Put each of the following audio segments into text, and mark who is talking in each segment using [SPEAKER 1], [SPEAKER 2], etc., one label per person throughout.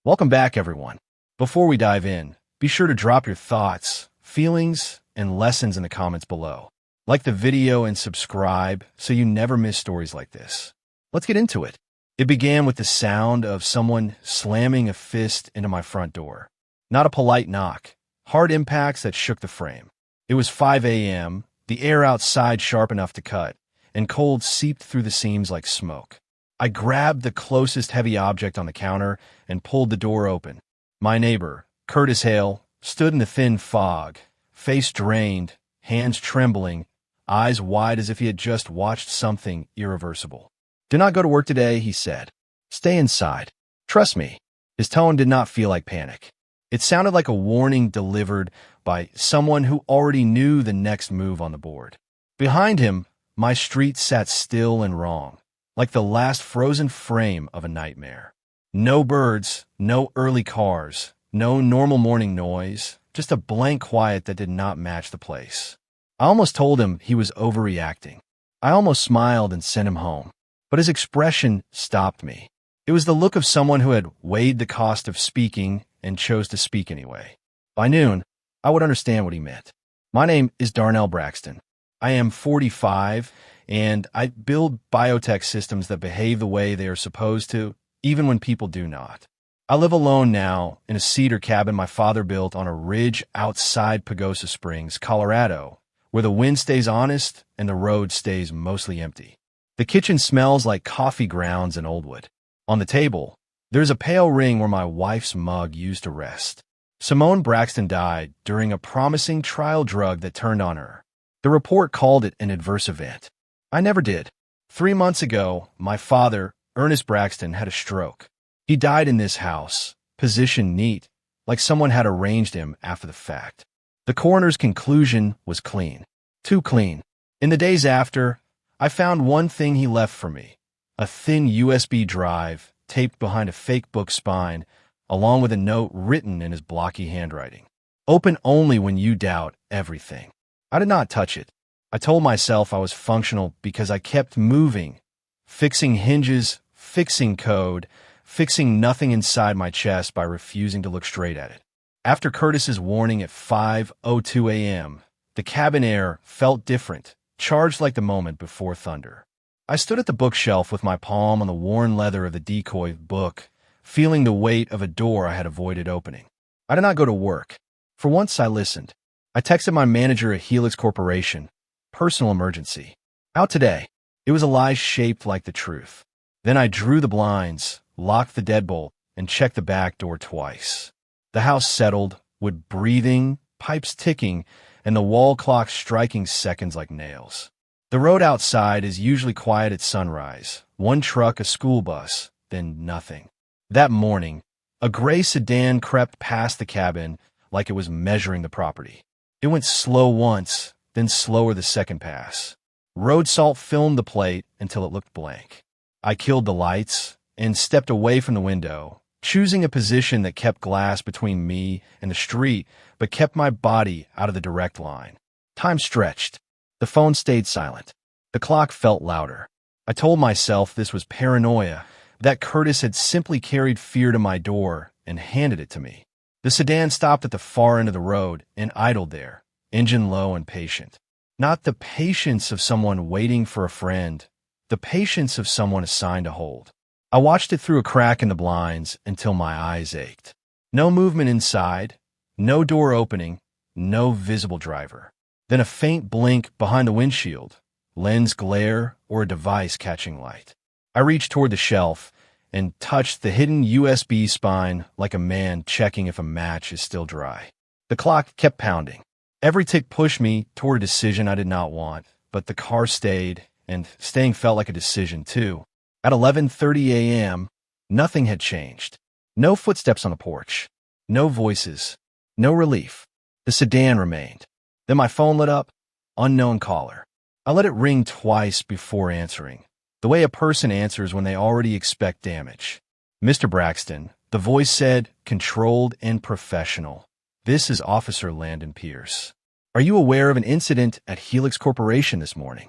[SPEAKER 1] Welcome back, everyone. Before we dive in, be sure to drop your thoughts, feelings, and lessons in the comments below. Like the video and subscribe so you never miss stories like this. Let's get into it. It began with the sound of someone slamming a fist into my front door. Not a polite knock, hard impacts that shook the frame. It was 5 a.m., the air outside sharp enough to cut, and cold seeped through the seams like smoke. I grabbed the closest heavy object on the counter and pulled the door open. My neighbor, Curtis Hale, stood in the thin fog, face drained, hands trembling, eyes wide as if he had just watched something irreversible. "Do not go to work today," he said. "Stay inside. Trust me." His tone did not feel like panic. It sounded like a warning delivered by someone who already knew the next move on the board. Behind him, my street sat still and wrong, like the last frozen frame of a nightmare. No birds, no early cars, no normal morning noise, just a blank quiet that did not match the place. I almost told him he was overreacting. I almost smiled and sent him home, but his expression stopped me. It was the look of someone who had weighed the cost of speaking and chose to speak anyway. By noon, I would understand what he meant. My name is Darnell Braxton. I am 45, and I build biotech systems that behave the way they are supposed to, even when people do not. I live alone now in a cedar cabin my father built on a ridge outside Pagosa Springs, Colorado, where the wind stays honest and the road stays mostly empty. The kitchen smells like coffee grounds and old wood. On the table, there's a pale ring where my wife's mug used to rest. Simone Braxton died during a promising trial drug that turned on her. The report called it an adverse event. I never did. 3 months ago, my father, Ernest Braxton, had a stroke. He died in this house, positioned neat, like someone had arranged him after the fact. The coroner's conclusion was clean. Too clean. In the days after, I found one thing he left for me: a thin USB drive taped behind a fake book spine, along with a note written in his blocky handwriting. "Open only when you doubt everything." I did not touch it. I told myself I was functional because I kept moving, fixing hinges, fixing code, fixing nothing inside my chest by refusing to look straight at it. After Curtis's warning at 5:02 a.m., the cabin air felt different, charged like the moment before thunder. I stood at the bookshelf with my palm on the worn leather of the decoy book, feeling the weight of a door I had avoided opening. I did not go to work. For once, I listened. I texted my manager at Helix Corporation. "Personal emergency. Out today." It was a lie shaped like the truth. Then I drew the blinds, locked the deadbolt, and checked the back door twice. The house settled, wood breathing, pipes ticking, and the wall clock striking seconds like nails. The road outside is usually quiet at sunrise. One truck, a school bus, then nothing. That morning, a gray sedan crept past the cabin like it was measuring the property. It went slow once, then slower the second pass. Road salt filmed the plate until it looked blank. I killed the lights and stepped away from the window, choosing a position that kept glass between me and the street, but kept my body out of the direct line. Time stretched. The phone stayed silent. The clock felt louder. I told myself this was paranoia, that Curtis had simply carried fear to my door and handed it to me. The sedan stopped at the far end of the road and idled there, engine low and patient. Not the patience of someone waiting for a friend, the patience of someone assigned to hold. I watched it through a crack in the blinds until my eyes ached. No movement inside, no door opening, no visible driver. Then a faint blink behind the windshield, lens glare, or a device catching light. I reached toward the shelf and touched the hidden USB spine like a man checking if a match is still dry. The clock kept pounding. Every tick pushed me toward a decision I did not want, but the car stayed, and staying felt like a decision too. At 11:30 a.m., nothing had changed. No footsteps on the porch. No voices. No relief. The sedan remained. Then my phone lit up. Unknown caller. I let it ring twice before answering, the way a person answers when they already expect damage. "Mr. Braxton," the voice said, controlled and professional. "This is Officer Landon Pierce. Are you aware of an incident at Helix Corporation this morning?"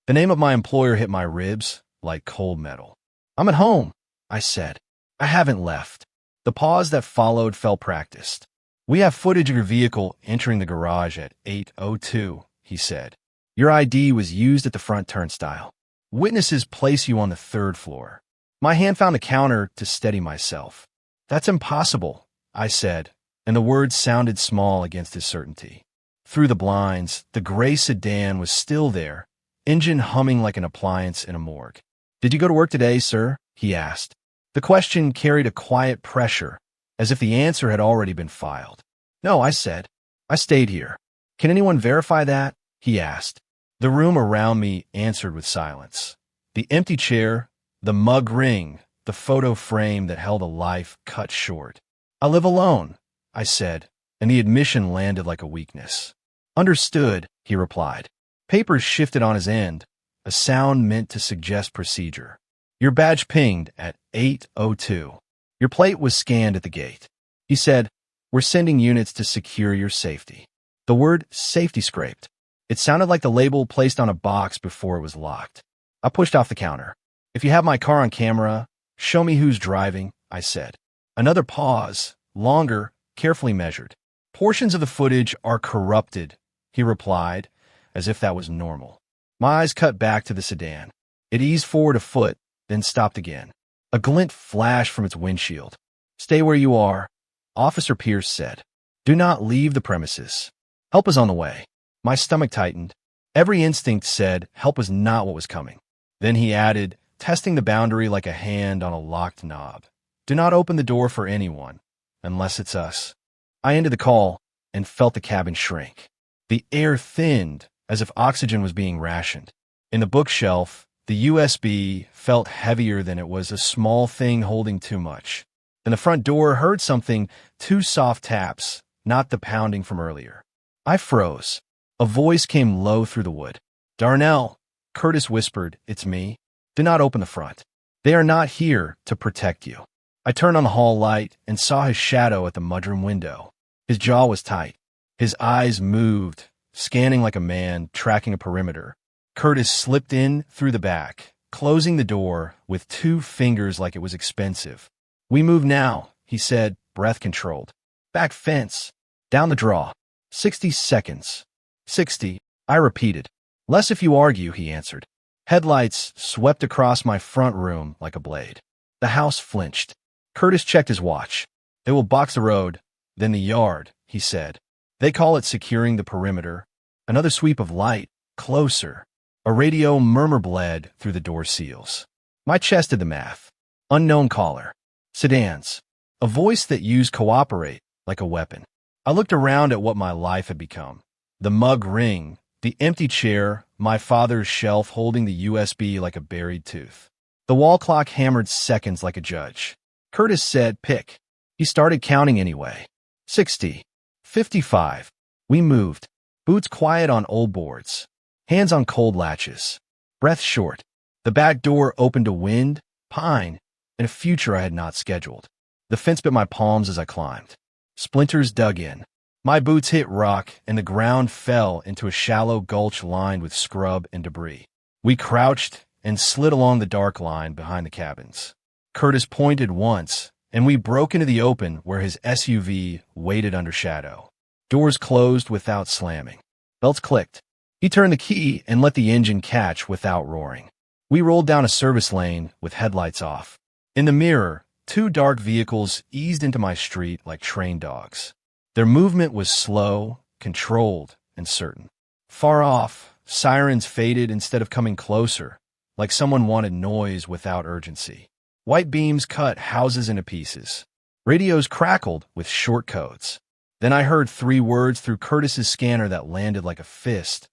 [SPEAKER 1] The name of my employer hit my ribs like cold metal. "I'm at home," I said. "I haven't left." The pause that followed felt practiced. "We have footage of your vehicle entering the garage at 8:02, he said. "Your ID was used at the front turnstile. Witnesses place you on the third floor." My hand found the counter to steady myself. "That's impossible," I said, and the words sounded small against his certainty. Through the blinds, the gray sedan was still there, engine humming like an appliance in a morgue. "Did you go to work today, sir?" he asked. The question carried a quiet pressure, as if the answer had already been filed. "No," I said. "I stayed here." "Can anyone verify that?" he asked. The room around me answered with silence. The empty chair, the mug ring, the photo frame that held a life cut short. "I live alone," I said, and the admission landed like a weakness. "Understood," he replied. Papers shifted on his end, a sound meant to suggest procedure. "Your badge pinged at 8:02. Your plate was scanned at the gate." He said, "We're sending units to secure your safety." The word safety scraped. It sounded like the label placed on a box before it was locked. I pushed off the counter. "If you have my car on camera, show me who's driving," I said. Another pause, longer, carefully measured. "Portions of the footage are corrupted," he replied, as if that was normal. My eyes cut back to the sedan. It eased forward a foot, then stopped again. A glint flashed from its windshield. "Stay where you are," Officer Pierce said. "Do not leave the premises. Help is on the way." My stomach tightened. Every instinct said help was not what was coming. Then he added, testing the boundary like a hand on a locked knob, "Do not open the door for anyone, unless it's us." I ended the call and felt the cabin shrink. The air thinned, as if oxygen was being rationed. In the bookshelf, the USB felt heavier than it was a small thing holding too much. And the front door heard something, two soft taps, not the pounding from earlier. I froze. A voice came low through the wood. "Darnell," Curtis whispered, "it's me. Do not open the front. They are not here to protect you." I turned on the hall light and saw his shadow at the mudroom window. His jaw was tight. His eyes moved, scanning like a man tracking a perimeter. Curtis slipped in through the back, closing the door with 2 fingers like it was expensive. "We move now," he said, breath controlled. "Back fence. Down the draw. 60 seconds. 60, I repeated. "Less if you argue," he answered. Headlights swept across my front room like a blade. The house flinched. Curtis checked his watch. "They will box the road, then the yard," he said. "They call it securing the perimeter." Another sweep of light, closer. A radio murmur bled through the door seals. My chest did the math. Unknown caller. Sedans. A voice that used cooperate like a weapon. I looked around at what my life had become. The mug ring, the empty chair, my father's shelf holding the USB like a buried tooth. The wall clock hammered seconds like a judge. Curtis said, "Pick." He started counting anyway. 60. 55. We moved. Boots quiet on old boards. Hands on cold latches. Breath short. The back door opened to wind, pine, and a future I had not scheduled. The fence bit my palms as I climbed. Splinters dug in. My boots hit rock, and the ground fell into a shallow gulch lined with scrub and debris. We crouched and slid along the dark line behind the cabins. Curtis pointed once, and we broke into the open where his SUV waited under shadow. Doors closed without slamming. Belts clicked. He turned the key and let the engine catch without roaring. We rolled down a service lane with headlights off. In the mirror, 2 dark vehicles eased into my street like trained dogs. Their movement was slow, controlled, and certain. Far off, sirens faded instead of coming closer, like someone wanted noise without urgency. White beams cut houses into pieces. Radios crackled with short codes. Then I heard 3 words through Curtis's scanner that landed like a fist.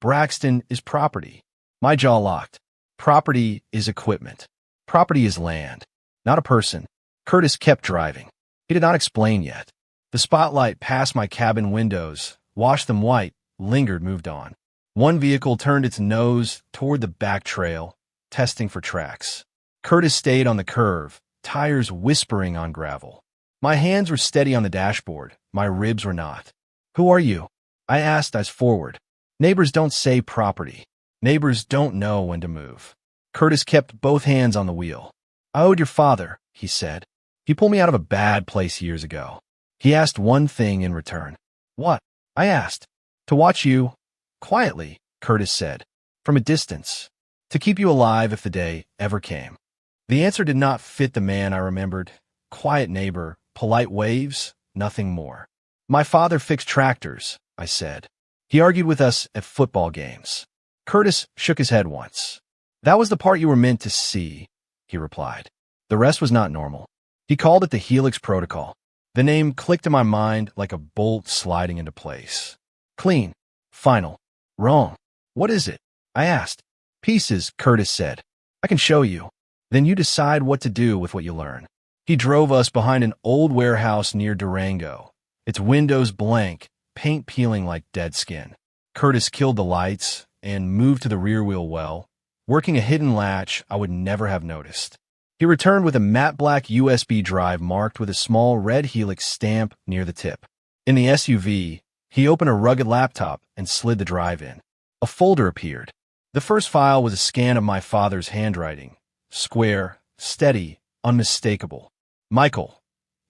[SPEAKER 1] "Braxton is property." My jaw locked. Property is equipment. Property is land, not a person. Curtis kept driving. He did not explain yet. The spotlight passed my cabin windows, washed them white, lingered, moved on. One vehicle turned its nose toward the back trail, testing for tracks. Curtis stayed on the curve, tires whispering on gravel. My hands were steady on the dashboard. My ribs were not. "Who are you?" I asked as forward. Neighbors don't say property. Neighbors don't know when to move. Curtis kept both hands on the wheel. "I owed your father," he said. He pulled me out of a bad place years ago. He asked one thing in return. What? I asked. To watch you, quietly, Curtis said, from a distance. To keep you alive if the day ever came. The answer did not fit the man I remembered. Quiet neighbor, polite waves, nothing more. My father fixed tractors, I said. He argued with us at football games. Curtis shook his head once. That was the part you were meant to see, he replied. The rest was not normal. He called it the Helix Protocol. The name clicked in my mind like a bolt sliding into place. Clean. Final. Wrong. What is it? I asked. Pieces, Curtis said. I can show you. Then you decide what to do with what you learn. He drove us behind an old warehouse near Durango, its windows blank, paint peeling like dead skin. Curtis killed the lights and moved to the rear wheel well, working a hidden latch I would never have noticed. He returned with a matte black USB drive marked with a small red Helix stamp near the tip. In the SUV, he opened a rugged laptop and slid the drive in. A folder appeared. The first file was a scan of my father's handwriting. Square, steady, unmistakable. Michael.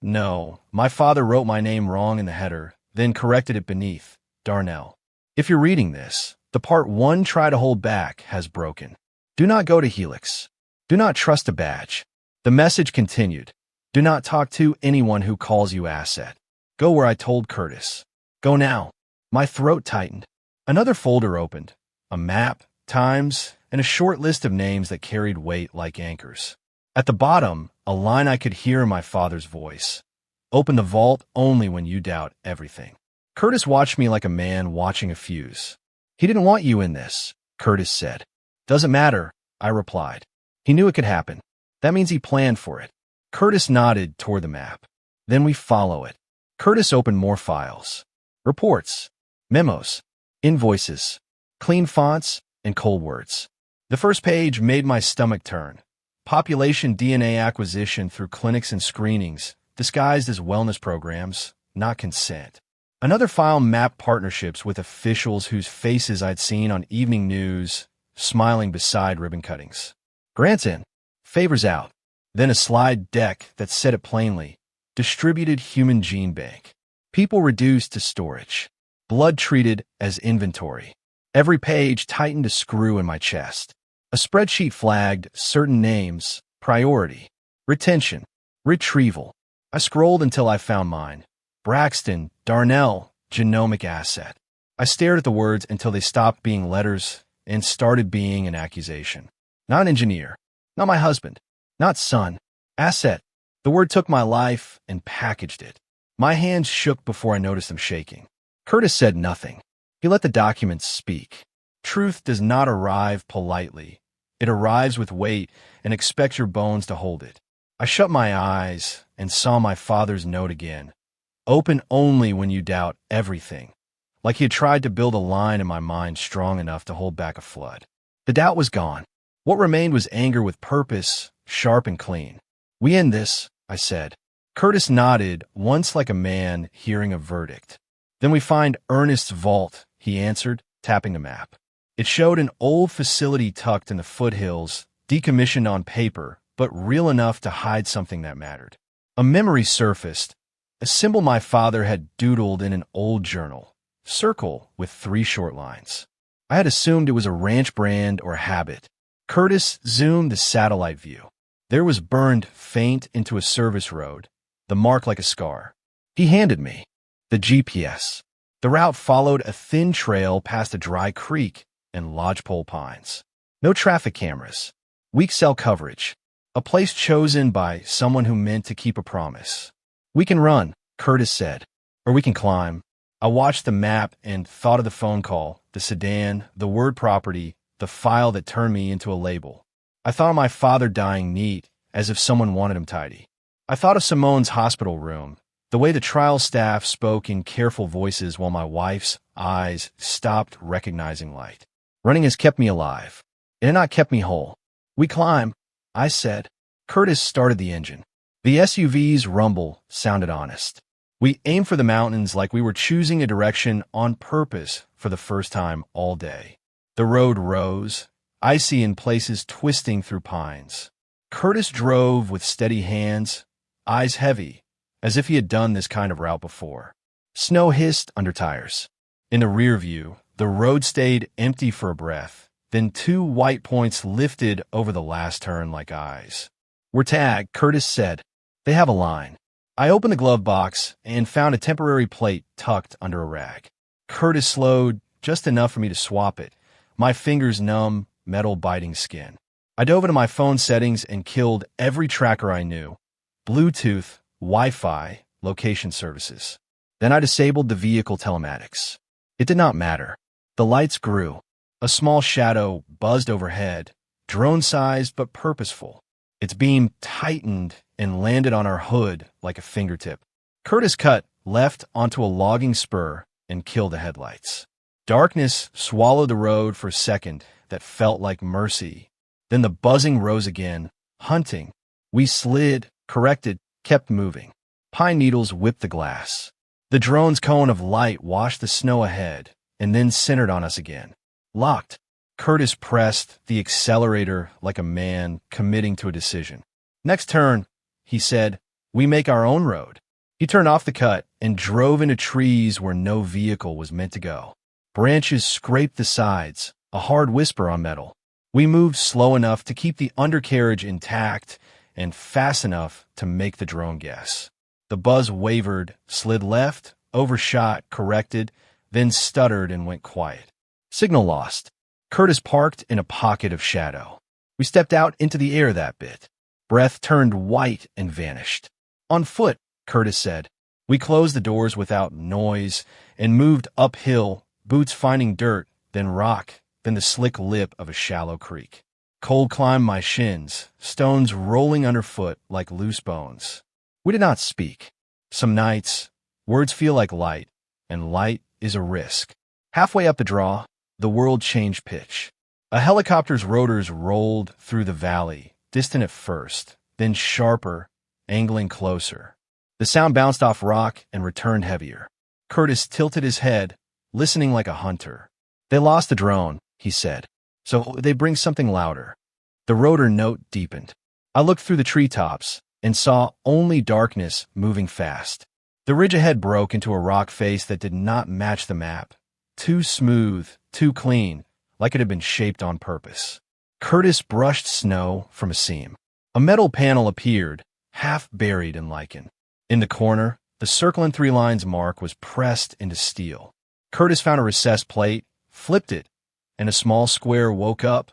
[SPEAKER 1] No, my father wrote my name wrong in the header, then corrected it beneath. Darnell. If you're reading this, the part one try to hold back has broken. Do not go to Helix. Do not trust a badge. The message continued. Do not talk to anyone who calls you asset. Go where I told Curtis. Go now. My throat tightened. Another folder opened. A map, times, and a short list of names that carried weight like anchors. At the bottom, a line I could hear in my father's voice. Open the vault only when you doubt everything. Curtis watched me like a man watching a fuse. He didn't want you in this, Curtis said. Doesn't matter, I replied. He knew it could happen. That means he planned for it. Curtis nodded toward the map. Then we follow it. Curtis opened more files. Reports, memos, invoices, clean fonts, and cold words. The first page made my stomach turn. Population DNA acquisition through clinics and screenings, disguised as wellness programs, not consent. Another file mapped partnerships with officials whose faces I'd seen on evening news, smiling beside ribbon cuttings. Grants in, favors out. Then a slide deck that said it plainly. Distributed human gene bank. People reduced to storage. Blood treated as inventory. Every page tightened a screw in my chest. A spreadsheet flagged certain names, priority, retention, retrieval. I scrolled until I found mine. Braxton, Darnell, genomic asset. I stared at the words until they stopped being letters and started being an accusation. Not an engineer. Not my husband. Not son. Asset. The word took my life and packaged it. My hands shook before I noticed them shaking. Curtis said nothing. He let the documents speak. Truth does not arrive politely. It arrives with weight and expects your bones to hold it. I shut my eyes and saw my father's note again. Open only when you doubt everything. Like he had tried to build a line in my mind strong enough to hold back a flood. The doubt was gone. What remained was anger with purpose, sharp and clean. We end this, I said. Curtis nodded, once like a man hearing a verdict. Then we find Ernest's vault, he answered, tapping the map. It showed an old facility tucked in the foothills, decommissioned on paper, but real enough to hide something that mattered. A memory surfaced, a symbol my father had doodled in an old journal, circle with 3 short lines. I had assumed it was a ranch brand or a habit. Curtis zoomed the satellite view. There was burned faint into a service road, the mark like a scar. He handed me the GPS. The route followed a thin trail past a dry creek and lodgepole pines. No traffic cameras. Weak cell coverage. A place chosen by someone who meant to keep a promise. We can run, Curtis said, or we can climb. I watched the map and thought of the phone call, the sedan, the word property, the file that turned me into a label. I thought of my father dying neat, as if someone wanted him tidy. I thought of Simone's hospital room, the way the trial staff spoke in careful voices while my wife's eyes stopped recognizing light. Running has kept me alive. It had not kept me whole. We climb, I said. Curtis started the engine. The SUV's rumble sounded honest. We aimed for the mountains like we were choosing a direction on purpose for the first time all day. The road rose, icy in places twisting through pines. Curtis drove with steady hands, eyes heavy, as if he had done this kind of route before. Snow hissed under tires. In the rear view, the road stayed empty for a breath. Then two white points lifted over the last turn like eyes. "We're tagged," Curtis said. "They have a line." I opened the glove box and found a temporary plate tucked under a rag. Curtis slowed just enough for me to swap it, my fingers numb, metal biting skin. I dove into my phone settings and killed every tracker I knew. Bluetooth, Wi-Fi, location services. Then I disabled the vehicle telematics. It did not matter. The lights grew. A small shadow buzzed overhead, drone-sized but purposeful. Its beam tightened and landed on our hood like a fingertip. Curtis cut left onto a logging spur and killed the headlights. Darkness swallowed the road for a second that felt like mercy. Then the buzzing rose again, hunting. We slid, corrected, kept moving. Pine needles whipped the glass. The drone's cone of light washed the snow ahead and then centered on us again. Locked. Curtis pressed the accelerator like a man committing to a decision. "Next turn," he said, "we make our own road." He turned off the cut and drove into trees where no vehicle was meant to go. Branches scraped the sides, a hard whisper on metal. We moved slow enough to keep the undercarriage intact and fast enough to make the drone guess. The buzz wavered, slid left, overshot, corrected, then stuttered and went quiet. Signal lost. Curtis parked in a pocket of shadow. We stepped out into the air that bit. Breath turned white and vanished. "On foot," Curtis said. We closed the doors without noise and moved uphill, boots finding dirt, then rock, then the slick lip of a shallow creek. Cold climbed my shins, stones rolling underfoot like loose bones. We did not speak. Some nights, words feel like light, and light is a risk. Halfway up the draw, the world changed pitch. A helicopter's rotors rolled through the valley, distant at first, then sharper, angling closer. The sound bounced off rock and returned heavier. Curtis tilted his head, listening like a hunter. "They lost the drone," he said, "so they bring something louder." The rotor note deepened. I looked through the treetops and saw only darkness moving fast. The ridge ahead broke into a rock face that did not match the map. Too smooth, too clean, like it had been shaped on purpose. Curtis brushed snow from a seam. A metal panel appeared, half buried in lichen. In the corner, the circle and 3 lines mark was pressed into steel. Curtis found a recessed plate, flipped it, and a small square woke up,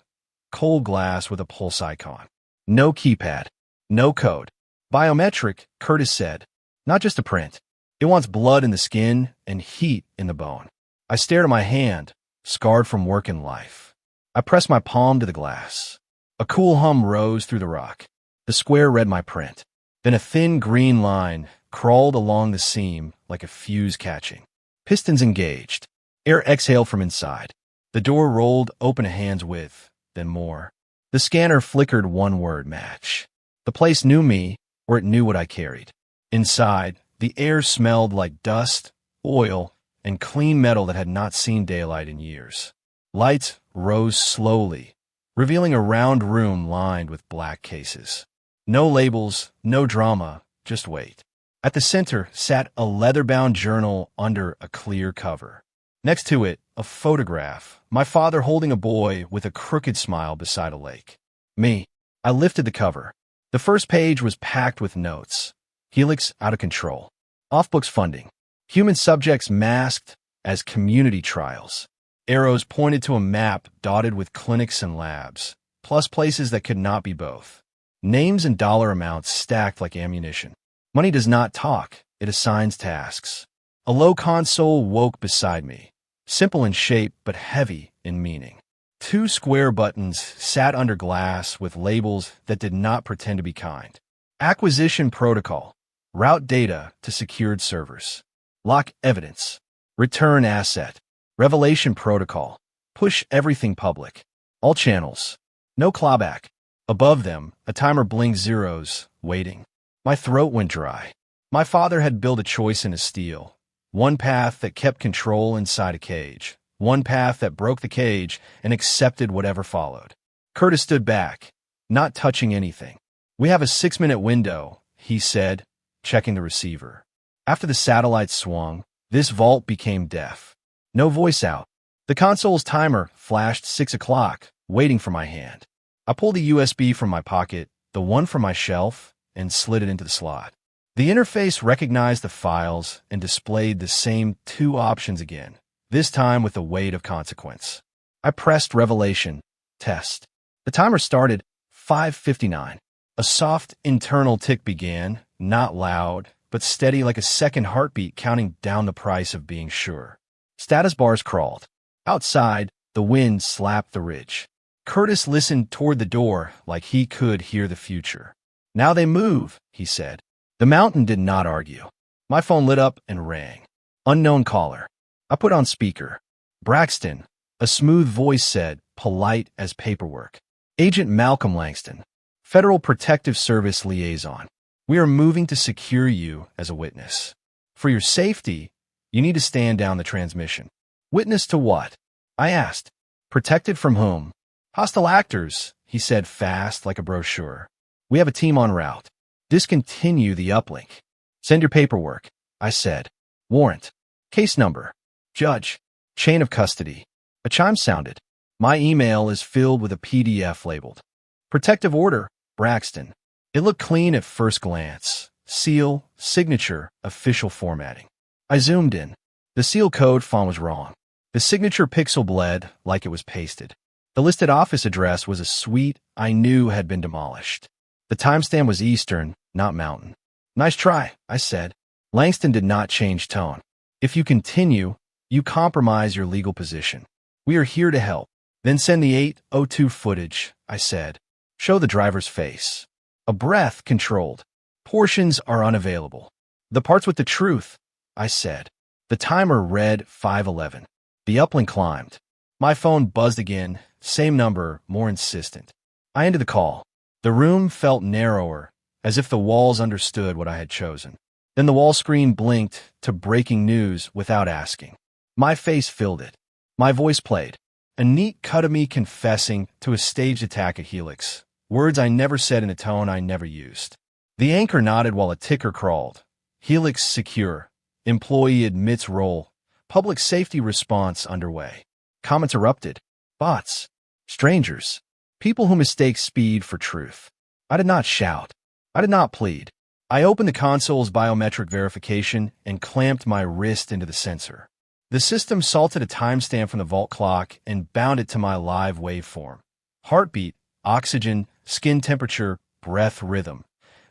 [SPEAKER 1] cold glass with a pulse icon. No keypad, no code. "Biometric," Curtis said. "Not just a print. It wants blood in the skin and heat in the bone." I stared at my hand, scarred from work and life. I pressed my palm to the glass. A cool hum rose through the rock. The square read my print. Then a thin green line crawled along the seam like a fuse catching. Pistons engaged. Air exhaled from inside. The door rolled open a hand's width, then more. The scanner flickered one word match. The place knew me, or it knew what I carried. Inside, the air smelled like dust, oil, and clean metal that had not seen daylight in years. Lights rose slowly, revealing a round room lined with black cases. No labels, no drama, just weight. At the center sat a leather-bound journal under a clear cover. Next to it, a photograph, my father holding a boy with a crooked smile beside a lake. Me. I lifted the cover. The first page was packed with notes. Helix out of control. Off-books funding. Human subjects masked as community trials. Arrows pointed to a map dotted with clinics and labs, plus places that could not be both. Names and dollar amounts stacked like ammunition. Money does not talk, it assigns tasks. A low console woke beside me, simple in shape but heavy in meaning. 2 square buttons sat under glass with labels that did not pretend to be kind. Acquisition protocol. Route data to secured servers. Lock evidence. Return asset. Revelation protocol. Push everything public. All channels. No clawback. Above them, a timer blinked zeros, waiting. My throat went dry. My father had built a choice in his steel. One path that kept control inside a cage. One path that broke the cage and accepted whatever followed. Curtis stood back, not touching anything. "We have a 6-minute window," he said, checking the receiver. After the satellite swung, this vault became deaf. No voice out. The console's timer flashed 6 o'clock, waiting for my hand. I pulled a USB from my pocket, the one from my shelf, and slid it into the slot. The interface recognized the files and displayed the same 2 options again, this time with the weight of consequence. I pressed Revelation, Test. The timer started 5:59. A soft internal tick began, not loud, but steady like a second heartbeat counting down the price of being sure. Status bars crawled. Outside, the wind slapped the ridge. Curtis listened toward the door like he could hear the future. "Now they move," he said. The mountain did not argue. My phone lit up and rang. Unknown caller. I put on speaker. "Braxton," a smooth voice said, polite as paperwork. "Agent Malcolm Langston, Federal Protective Service Liaison. We are moving to secure you as a witness. For your safety, you need to stand down the transmission." "Witness to what?" I asked. "Protected from whom?" "Hostile actors," he said fast like a brochure. "We have a team en route. Discontinue the uplink." "Send your paperwork," I said. "Warrant. Case number. Judge. Chain of custody." A chime sounded. My email is filled with a PDF labeled "Protective Order, Braxton." It looked clean at first glance. Seal, signature, official formatting. I zoomed in. The seal code font was wrong. The signature pixel bled like it was pasted. The listed office address was a suite I knew had been demolished. The timestamp was Eastern, not Mountain. "Nice try," I said. Langston did not change tone. "If you continue, you compromise your legal position. We are here to help." "Then send the 802 footage," I said. "Show the driver's face." A breath controlled. "Portions are unavailable." "The parts with the truth," I said. The timer read 5:11. The uplink climbed. My phone buzzed again, same number, more insistent. I ended the call. The room felt narrower, as if the walls understood what I had chosen. Then the wall screen blinked to breaking news without asking. My face filled it. My voice played. A neat cut of me confessing to a staged attack at Helix. Words I never said in a tone I never used. The anchor nodded while a ticker crawled. "Helix secure. Employee admits role. Public safety response underway." Comments erupted. Bots. Strangers. People who mistake speed for truth. I did not shout. I did not plead. I opened the console's biometric verification and clamped my wrist into the sensor. The system salted a timestamp from the vault clock and bound it to my live waveform. Heartbeat, oxygen, skin temperature, breath rhythm.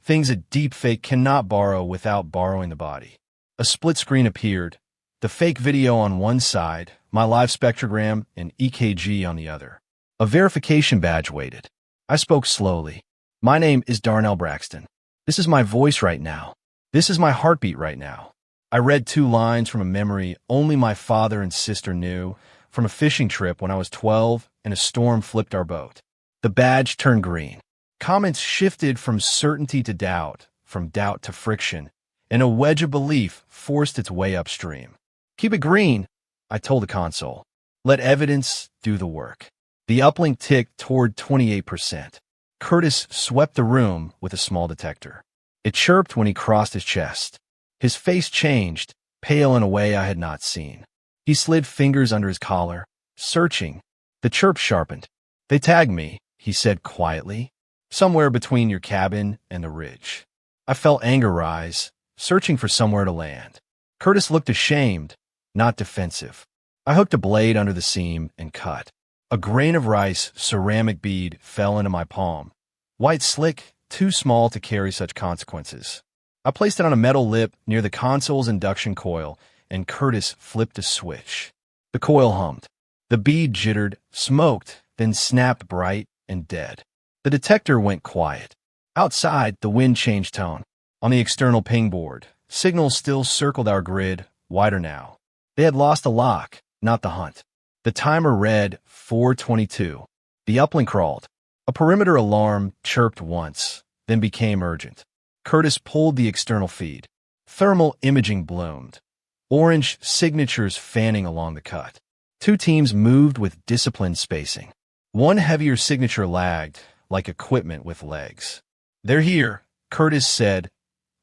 [SPEAKER 1] Things a deepfake cannot borrow without borrowing the body. A split screen appeared. The fake video on one side, my live spectrogram and EKG on the other. A verification badge waited. I spoke slowly. "My name is Darnell Braxton. This is my voice right now. This is my heartbeat right now." I read 2 lines from a memory only my father and sister knew, from a fishing trip when I was 12 and a storm flipped our boat. The badge turned green. Comments shifted from certainty to doubt, from doubt to friction, and a wedge of belief forced its way upstream. "Keep it green," I told the console. "Let evidence do the work." The uplink ticked toward 28%. Curtis swept the room with a small detector. It chirped when he crossed his chest. His face changed, pale in a way I had not seen. He slid fingers under his collar, searching. The chirp sharpened. "They tagged me," he said quietly. "Somewhere between your cabin and the ridge." I felt anger rise, searching for somewhere to land. Curtis looked ashamed, not defensive. I hooked a blade under the seam and cut. A grain of rice ceramic bead fell into my palm. White slick, too small to carry such consequences. I placed it on a metal lip near the console's induction coil, and Curtis flipped a switch. The coil hummed. The bead jittered, smoked, then snapped bright and dead. The detector went quiet. Outside, the wind changed tone. On the external ping board, signals still circled our grid, wider now. They had lost the lock, not the hunt. The timer read 4:22. The uplink crawled. A perimeter alarm chirped once, then became urgent. Curtis pulled the external feed. Thermal imaging bloomed. Orange signatures fanning along the cut. 2 teams moved with disciplined spacing. One heavier signature lagged, like equipment with legs. "They're here," Curtis said,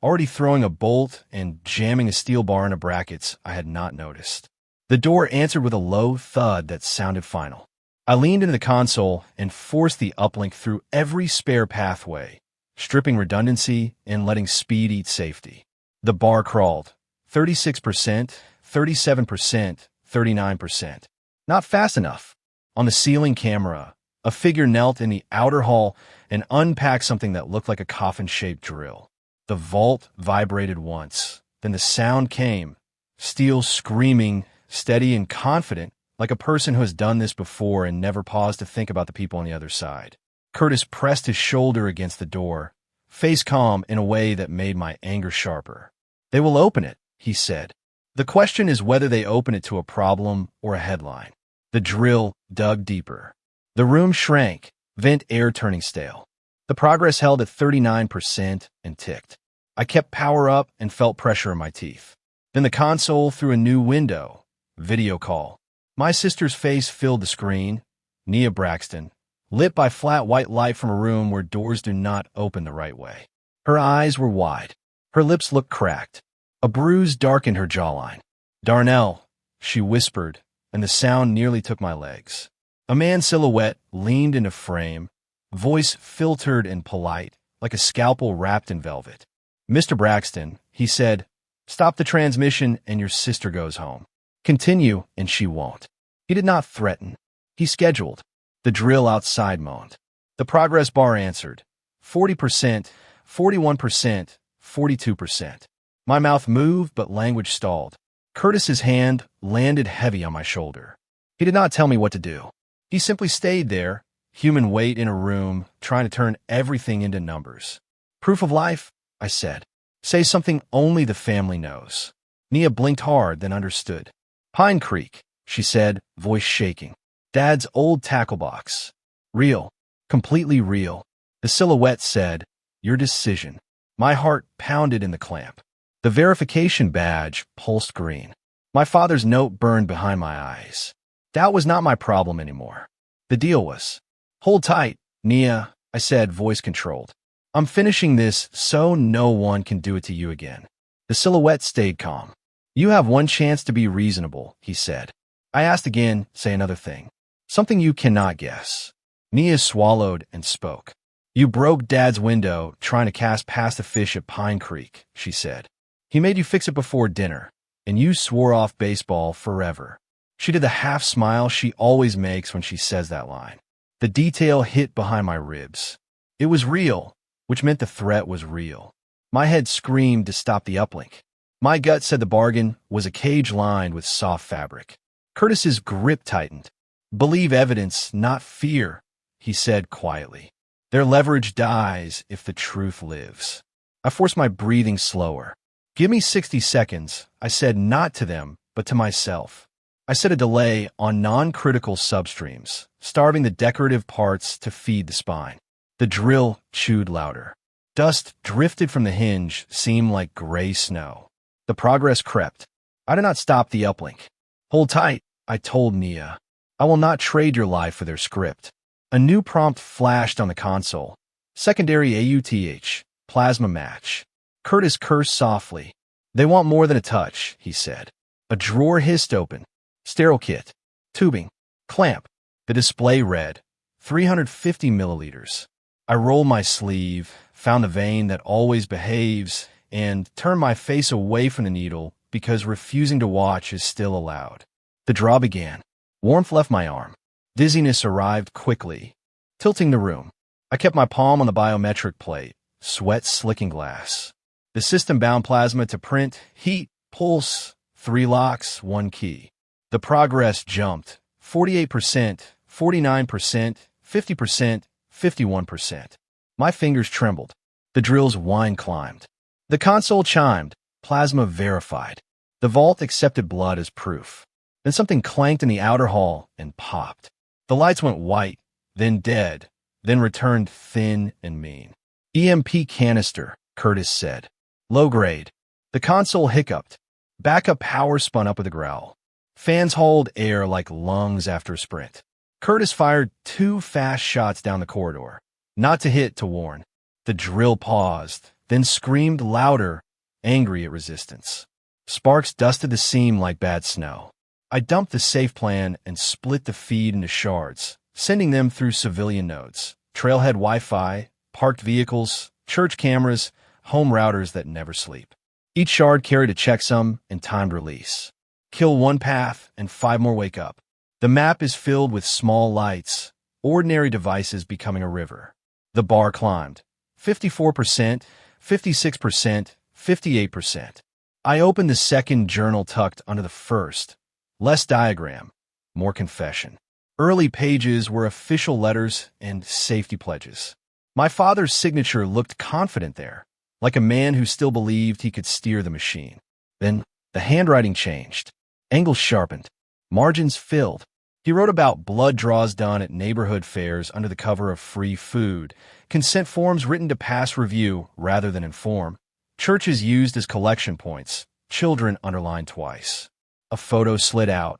[SPEAKER 1] already throwing a bolt and jamming a steel bar into brackets I had not noticed. The door answered with a low thud that sounded final. I leaned into the console and forced the uplink through every spare pathway, stripping redundancy and letting speed eat safety. The bar crawled. 36%, 37%, 39%. Not fast enough. On the ceiling camera, a figure knelt in the outer hall and unpacked something that looked like a coffin-shaped drill. The vault vibrated once. Then the sound came. Steel screaming, steady and confident, like a person who has done this before and never paused to think about the people on the other side. Curtis pressed his shoulder against the door, face calm in a way that made my anger sharper. "They will open it," he said. "The question is whether they open it to a problem or a headline." The drill dug deeper. The room shrank, vent air turning stale. The progress held at 39% and ticked. I kept power up and felt pressure in my teeth. Then the console through a new window. Video call. My sister's face filled the screen. Nia Braxton, lit by flat white light from a room where doors do not open the right way. Her eyes were wide. Her lips looked cracked. A bruise darkened her jawline. "Darnell," she whispered, and the sound nearly took my legs. A man's silhouette leaned into frame, voice filtered and polite, like a scalpel wrapped in velvet. "Mr. Braxton," he said, "stop the transmission and your sister goes home. Continue and she won't." He did not threaten. He scheduled. The drill outside moaned. The progress bar answered. 40%, 41%, 42%. My mouth moved, but language stalled. Curtis's hand landed heavy on my shoulder. He did not tell me what to do. He simply stayed there, human weight in a room, trying to turn everything into numbers. "Proof of life," I said. "Say something only the family knows." Nia blinked hard, then understood. "Pine Creek," she said, voice shaking. "Dad's old tackle box. Real. Completely real." The silhouette said, "Your decision." My heart pounded in the clamp. The verification badge pulsed green. My father's note burned behind my eyes. Doubt was not my problem anymore. The deal was. "Hold tight, Nia," I said, voice controlled. "I'm finishing this so no one can do it to you again." The silhouette stayed calm. "You have one chance to be reasonable," he said. I asked again, "Say another thing. Something you cannot guess." Nia swallowed and spoke. "You broke Dad's window trying to cast past the fish at Pine Creek," she said. "He made you fix it before dinner, and you swore off baseball forever." She did the half smile she always makes when she says that line. The detail hit behind my ribs. It was real, which meant the threat was real. My head screamed to stop the uplink. My gut said the bargain was a cage lined with soft fabric. Curtis's grip tightened. "Believe evidence, not fear," he said quietly. "Their leverage dies if the truth lives." I forced my breathing slower. "Give me 60 seconds," I said, not to them, but to myself. I set a delay on non-critical substreams, starving the decorative parts to feed the spine. The drill chewed louder. Dust drifted from the hinge, seemed like gray snow. The progress crept. I did not stop the uplink. "Hold tight," I told Nia. "I will not trade your life for their script." A new prompt flashed on the console. Secondary AUTH, plasma match. Curtis cursed softly. "They want more than a touch," he said. A drawer hissed open. Sterile kit. Tubing. Clamp. The display read, 350 milliliters. I rolled my sleeve, found the vein that always behaves, and turned my face away from the needle because refusing to watch is still allowed. The draw began. Warmth left my arm. Dizziness arrived quickly, tilting the room. I kept my palm on the biometric plate, sweat slicking glass. The system bound plasma to print, heat, pulse, 3 locks, 1 key. The progress jumped. 48%, 49%, 50%, 51%. My fingers trembled. The drill's whine climbed. The console chimed. Plasma verified. The vault accepted blood as proof. Then something clanked in the outer hall and popped. The lights went white, then dead, then returned thin and mean. "EMP canister," Curtis said. "Low grade." The console hiccuped. Backup power spun up with a growl. Fans hauled air like lungs after a sprint. Curtis fired 2 fast shots down the corridor. Not to hit, to warn. The drill paused, then screamed louder, angry at resistance. Sparks dusted the seam like bad snow. I dumped the safe plan and split the feed into shards, sending them through civilian nodes, trailhead Wi-Fi, parked vehicles, church cameras, home routers that never sleep. Each shard carried a checksum and timed release. Kill one path and 5 more wake up. The map is filled with small lights, ordinary devices becoming a river. The bar climbed. 54%, 56%, 58%. I opened the second journal tucked under the first. Less diagram, more confession. Early pages were official letters and safety pledges. My father's signature looked confident there, like a man who still believed he could steer the machine. Then the handwriting changed. Angles sharpened. Margins filled. He wrote about blood draws done at neighborhood fairs under the cover of free food, consent forms written to pass review rather than inform, churches used as collection points, children underlined twice. A photo slid out.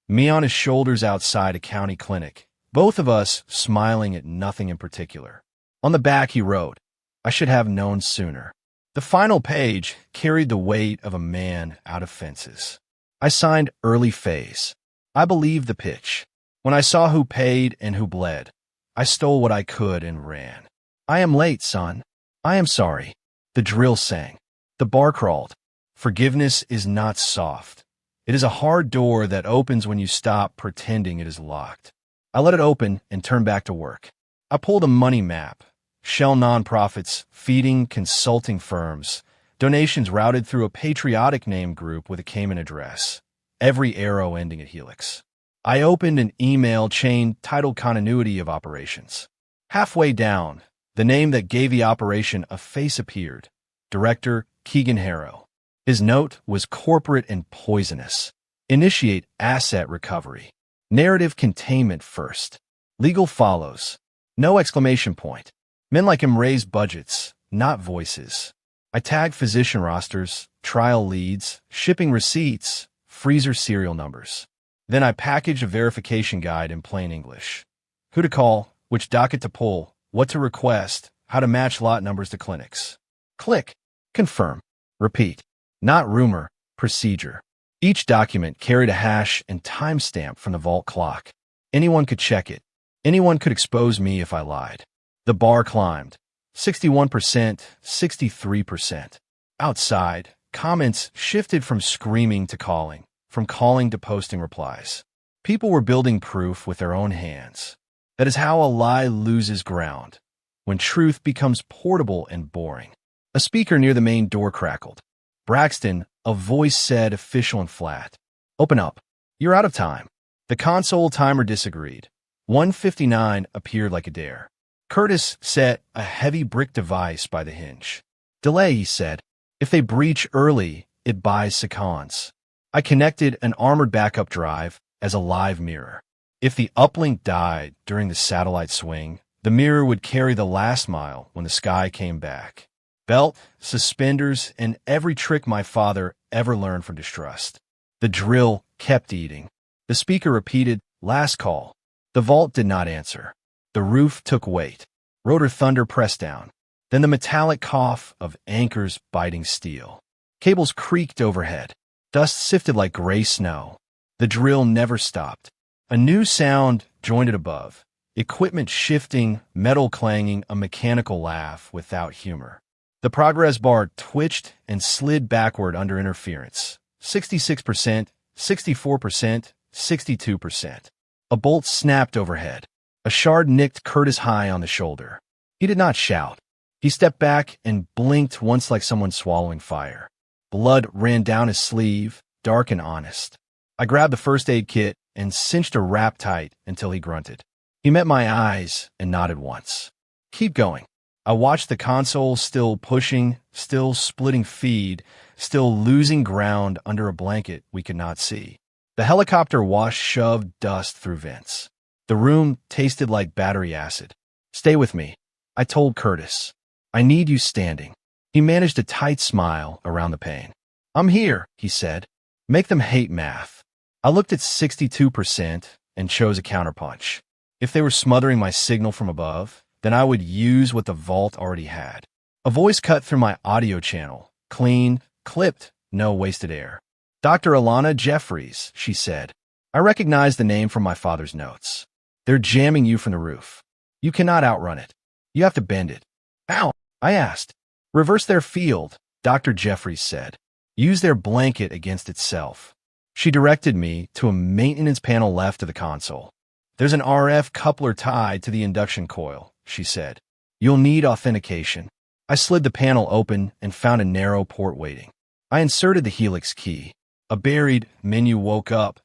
[SPEAKER 1] Me on his shoulders outside a county clinic, both of us smiling at nothing in particular. On the back he wrote, "I should have known sooner." The final page carried the weight of a man out of fences. I signed early phase. I believed the pitch. When I saw who paid and who bled, I stole what I could and ran. "I am late, son. I am sorry." The drill sang. The bar crawled. Forgiveness is not soft. It is a hard door that opens when you stop pretending it is locked. I let it open and turned back to work. I pulled a money map. Shell nonprofits, feeding consulting firms, donations routed through a patriotic name group with a Cayman address. Every arrow ending at Helix. I opened an email chain titled Continuity of Operations. Halfway down, the name that gave the operation a face appeared. Director Keegan Harrow. His note was corporate and poisonous. Initiate asset recovery. Narrative containment first. Legal follows. No exclamation point. Men like him raise budgets, not voices. I tag physician rosters, trial leads, shipping receipts, freezer serial numbers. Then I package a verification guide in plain English. Who to call, which docket to pull, what to request, how to match lot numbers to clinics. Click. Confirm. Repeat. Not rumor, procedure. Each document carried a hash and timestamp from the vault clock. Anyone could check it. Anyone could expose me if I lied. The bar climbed. 61%, 63%. Outside, comments shifted from screaming to calling, from calling to posting replies. People were building proof with their own hands. That is how a lie loses ground, when truth becomes portable and boring. A speaker near the main door crackled. "Braxton," a voice said, official and flat. "Open up. You're out of time." The console timer disagreed. 1:59 appeared like a dare. Curtis set a heavy brick device by the hinge. "Delay," he said. "If they breach early, it buys seconds." I connected an armored backup drive as a live mirror. If the uplink died during the satellite swing, the mirror would carry the last mile when the sky came back. Belt, suspenders, and every trick my father ever learned from distrust. The drill kept eating. The speaker repeated, "Last call." The vault did not answer. The roof took weight. Rotor thunder pressed down. Then the metallic cough of anchors biting steel. Cables creaked overhead. Dust sifted like gray snow. The drill never stopped. A new sound joined it above. Equipment shifting, metal clanging, a mechanical laugh without humor. The progress bar twitched and slid backward under interference. 66%, 64%, 62%. A bolt snapped overhead. A shard nicked Curtis high on the shoulder. He did not shout. He stepped back and blinked once like someone swallowing fire. Blood ran down his sleeve, dark and honest. I grabbed the first aid kit and cinched a wrap tight until he grunted. He met my eyes and nodded once. "Keep going." I watched the console still pushing, still splitting feed, still losing ground under a blanket we could not see. The helicopter wash shoved dust through vents. The room tasted like battery acid. "Stay with me," I told Curtis. "I need you standing." He managed a tight smile around the pain. "I'm here," he said. "Make them hate math." I looked at 62% and chose a counterpunch. If they were smothering my signal from above, then I would use what the vault already had. A voice cut through my audio channel. Clean, clipped, no wasted air. "Dr. Alana Jeffries," she said. "I recognize the name from my father's notes. They're jamming you from the roof. You cannot outrun it. You have to bend it." "Ow," I asked. "Reverse their field," Dr. Jeffries said. "Use their blanket against itself." She directed me to a maintenance panel left of the console. "There's an RF coupler tied to the induction coil," she said. "You'll need authentication." I slid the panel open and found a narrow port waiting. I inserted the Helix key. A buried menu woke up.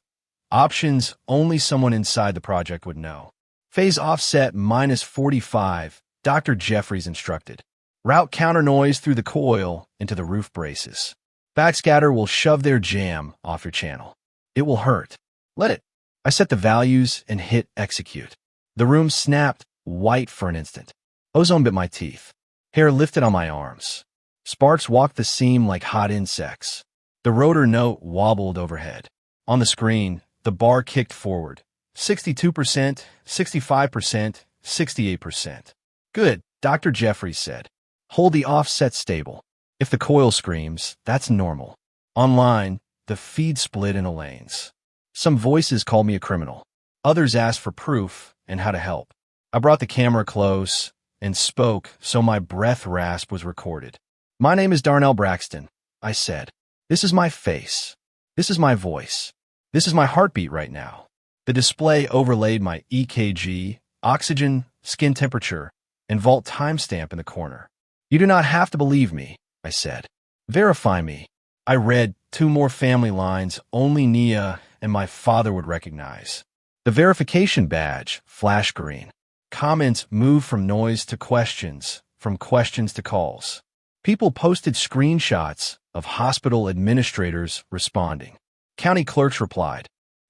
[SPEAKER 1] Options only someone inside the project would know. "Phase offset -45, Dr. Jeffries instructed. Route counter noise through the coil into the roof braces. Backscatter will shove their jam off your channel. It will hurt. Let it." I set the values and hit execute. The room snapped white for an instant. Ozone bit my teeth. Hair lifted on my arms. Sparks walked the seam like hot insects. The rotor note wobbled overhead. On the screen, the bar kicked forward. 62%, 65%, 68%. "Good," Dr. Jeffries said. "Hold the offset stable. If the coil screams, that's normal." Online, the feed split into lanes. Some voices called me a criminal. Others asked for proof and how to help. I brought the camera close and spoke so my breath rasp was recorded. "My name is Darnell Braxton," I said. "This is my face. This is my voice. This is my heartbeat right now." The display overlaid my EKG, oxygen, skin temperature, and vault timestamp in the corner. "You do not have to believe me," I said. "Verify me." I read 2 more family lines only Nia and my father would recognize. The verification badge flashed green. Comments moved from noise to questions, from questions to calls. People posted screenshots of hospital administrators responding. County clerks replied,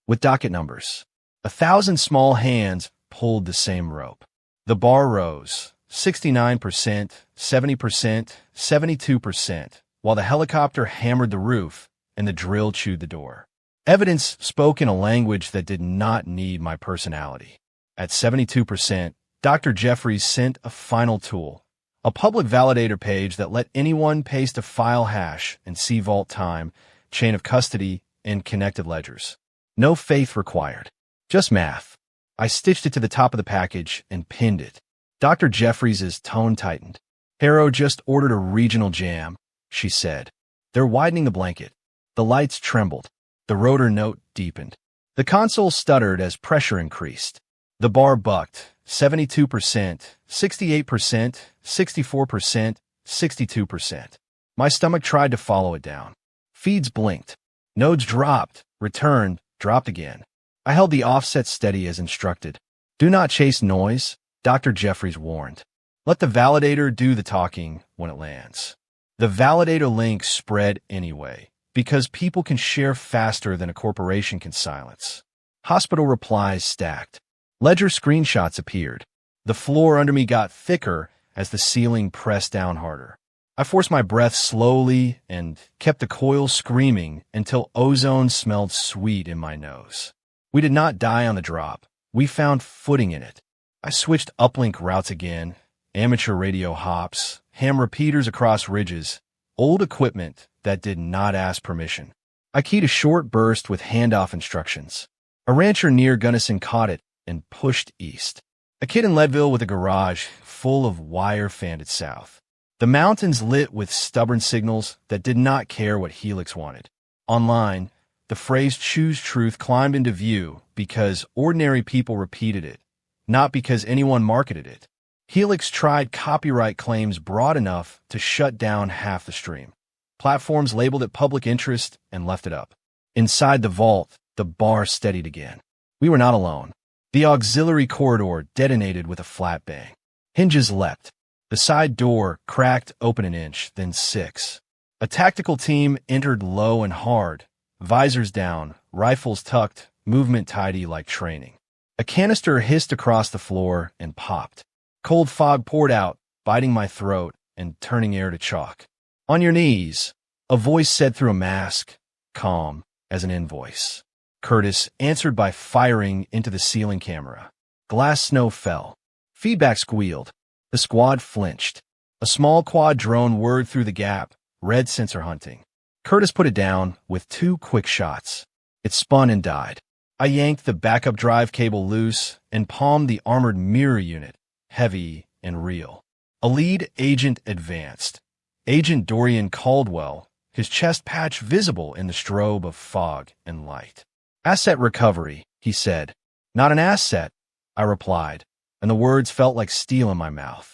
[SPEAKER 1] with docket numbers. 1,000 small hands pulled the same rope. The bar rose, 69%, 70%, 72%, while the helicopter hammered the roof and the drill chewed the door. Evidence spoke in a language that did not need my personality. At 72%, Dr. Jeffries sent a final tool, a public validator page that let anyone paste a file hash and see vault time, chain of custody, and connected ledgers. No faith required, just math. I stitched it to the top of the package and pinned it. Dr. Jeffries' tone tightened. "Harrow just ordered a regional jam," she said. "They're widening the blanket." The lights trembled. The rotor note deepened. The console stuttered as pressure increased. The bar bucked, 72%, 68%, 64%, 62%. My stomach tried to follow it down. Feeds blinked. Nodes dropped, returned, dropped again. I held the offset steady as instructed. "Do not chase noise," Dr. Jeffries warned. "Let the validator do the talking when it lands." The validator link spread anyway, because people can share faster than a corporation can silence. Hospital replies stacked. Ledger screenshots appeared. The floor under me got thicker as the ceiling pressed down harder. I forced my breath slowly and kept the coil screaming until ozone smelled sweet in my nose. We did not die on the drop. We found footing in it. I switched uplink routes again, amateur radio hops, ham repeaters across ridges, old equipment that did not ask permission. I keyed a short burst with handoff instructions. A rancher near Gunnison caught it and pushed east. A kid in Leadville with a garage full of wire fanned it south. The mountains lit with stubborn signals that did not care what Helix wanted. Online, the phrase "choose truth" climbed into view because ordinary people repeated it, not because anyone marketed it. Helix tried copyright claims broad enough to shut down half the stream. Platforms labeled it public interest and left it up. Inside the vault, the bar steadied again. We were not alone. The auxiliary corridor detonated with a flat bang. Hinges leapt. The side door cracked open an inch, then 6. A tactical team entered low and hard, visors down, rifles tucked, movement tidy like training. A canister hissed across the floor and popped. Cold fog poured out, biting my throat and turning air to chalk. "On your knees," a voice said through a mask, calm as an invoice. Curtis answered by firing into the ceiling camera. Glass snow fell. Feedback squealed. The squad flinched. A small quad drone whirred through the gap, red sensor hunting. Curtis put it down with 2 quick shots. It spun and died. I yanked the backup drive cable loose and palmed the armored mirror unit, heavy and real. A lead agent advanced. Agent Dorian Caldwell, his chest patch visible in the strobe of fog and light. "Asset recovery," he said. "Not an asset," I replied, and the words felt like steel in my mouth.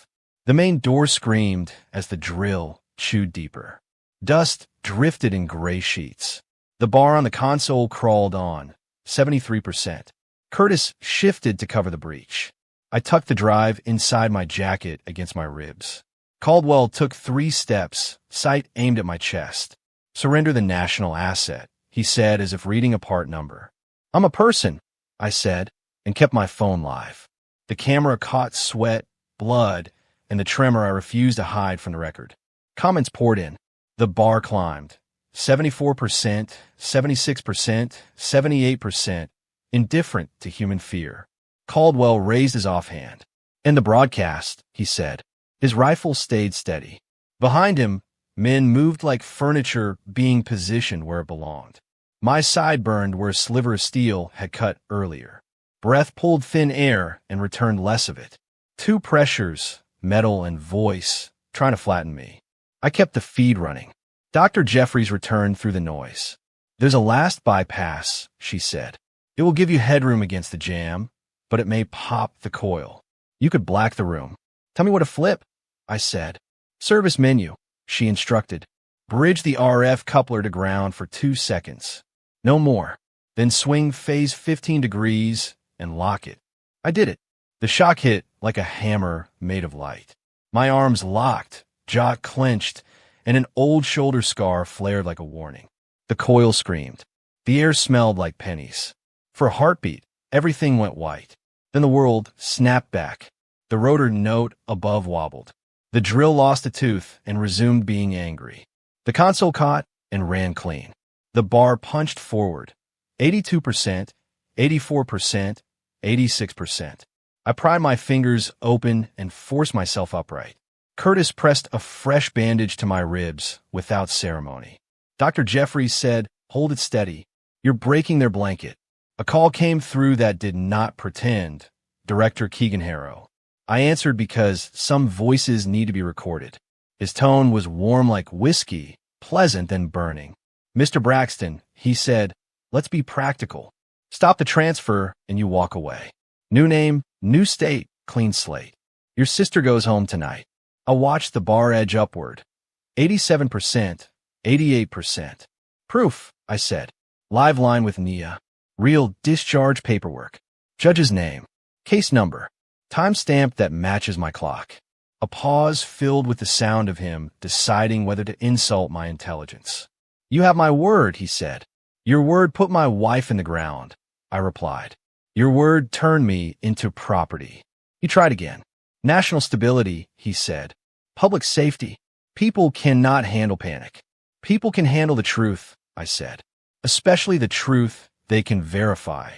[SPEAKER 1] The main door screamed as the drill chewed deeper. Dust drifted in gray sheets. The bar on the console crawled on, 73%. Curtis shifted to cover the breach. I tucked the drive inside my jacket against my ribs. Caldwell took 3 steps, sight aimed at my chest. "Surrender the national asset," he said as if reading a part number. "I'm a person," I said, and kept my phone live. The camera caught sweat, blood, and the tremor I refused to hide from the record. Comments poured in. The bar climbed. 74%, 76%, 78%, indifferent to human fear. Caldwell raised his offhand. "In the broadcast," he said. His rifle stayed steady. Behind him, men moved like furniture being positioned where it belonged. My side burned where a sliver of steel had cut earlier. Breath pulled thin air and returned less of it. 2 pressures, metal and voice, trying to flatten me. I kept the feed running. Dr. Jeffries returned through the noise. "There's a last bypass," she said. "It will give you headroom against the jam, but it may pop the coil. You could black the room." "Tell me what to flip," I said. "Service menu," she instructed. "Bridge the RF coupler to ground for 2 seconds. No more. Then swing phase 15 degrees and lock it." I did it. The shock hit like a hammer made of light. My arms locked, jaw clenched, and an old shoulder scar flared like a warning. The coil screamed. The air smelled like pennies. For a heartbeat, everything went white. Then the world snapped back. The rotor note above wobbled. The drill lost a tooth and resumed being angry. The console caught and ran clean. The bar punched forward. 82%, 84%, 86%. I pried my fingers open and forced myself upright. Curtis pressed a fresh bandage to my ribs without ceremony. Dr. Jeffries said, "Hold it steady. You're breaking their blanket." A call came through that did not pretend. Director Keegan Harrow. I answered because some voices need to be recorded. His tone was warm like whiskey, pleasant and burning. "Mr. Braxton," he said, "let's be practical. Stop the transfer and you walk away. New name, new state, clean slate. Your sister goes home tonight." I watched the bar edge upward. 87%, 88%. "Proof," I said. "Live line with Nia. Real discharge paperwork. Judge's name. Case number. Timestamp that matches my clock." A pause filled with the sound of him deciding whether to insult my intelligence. "You have my word," he said. "Your word put my wife in the ground," I replied. "Your word turned me into property." He tried again. "National stability," he said. "Public safety. People cannot handle panic. People can handle the truth," I said. "Especially the truth they can verify."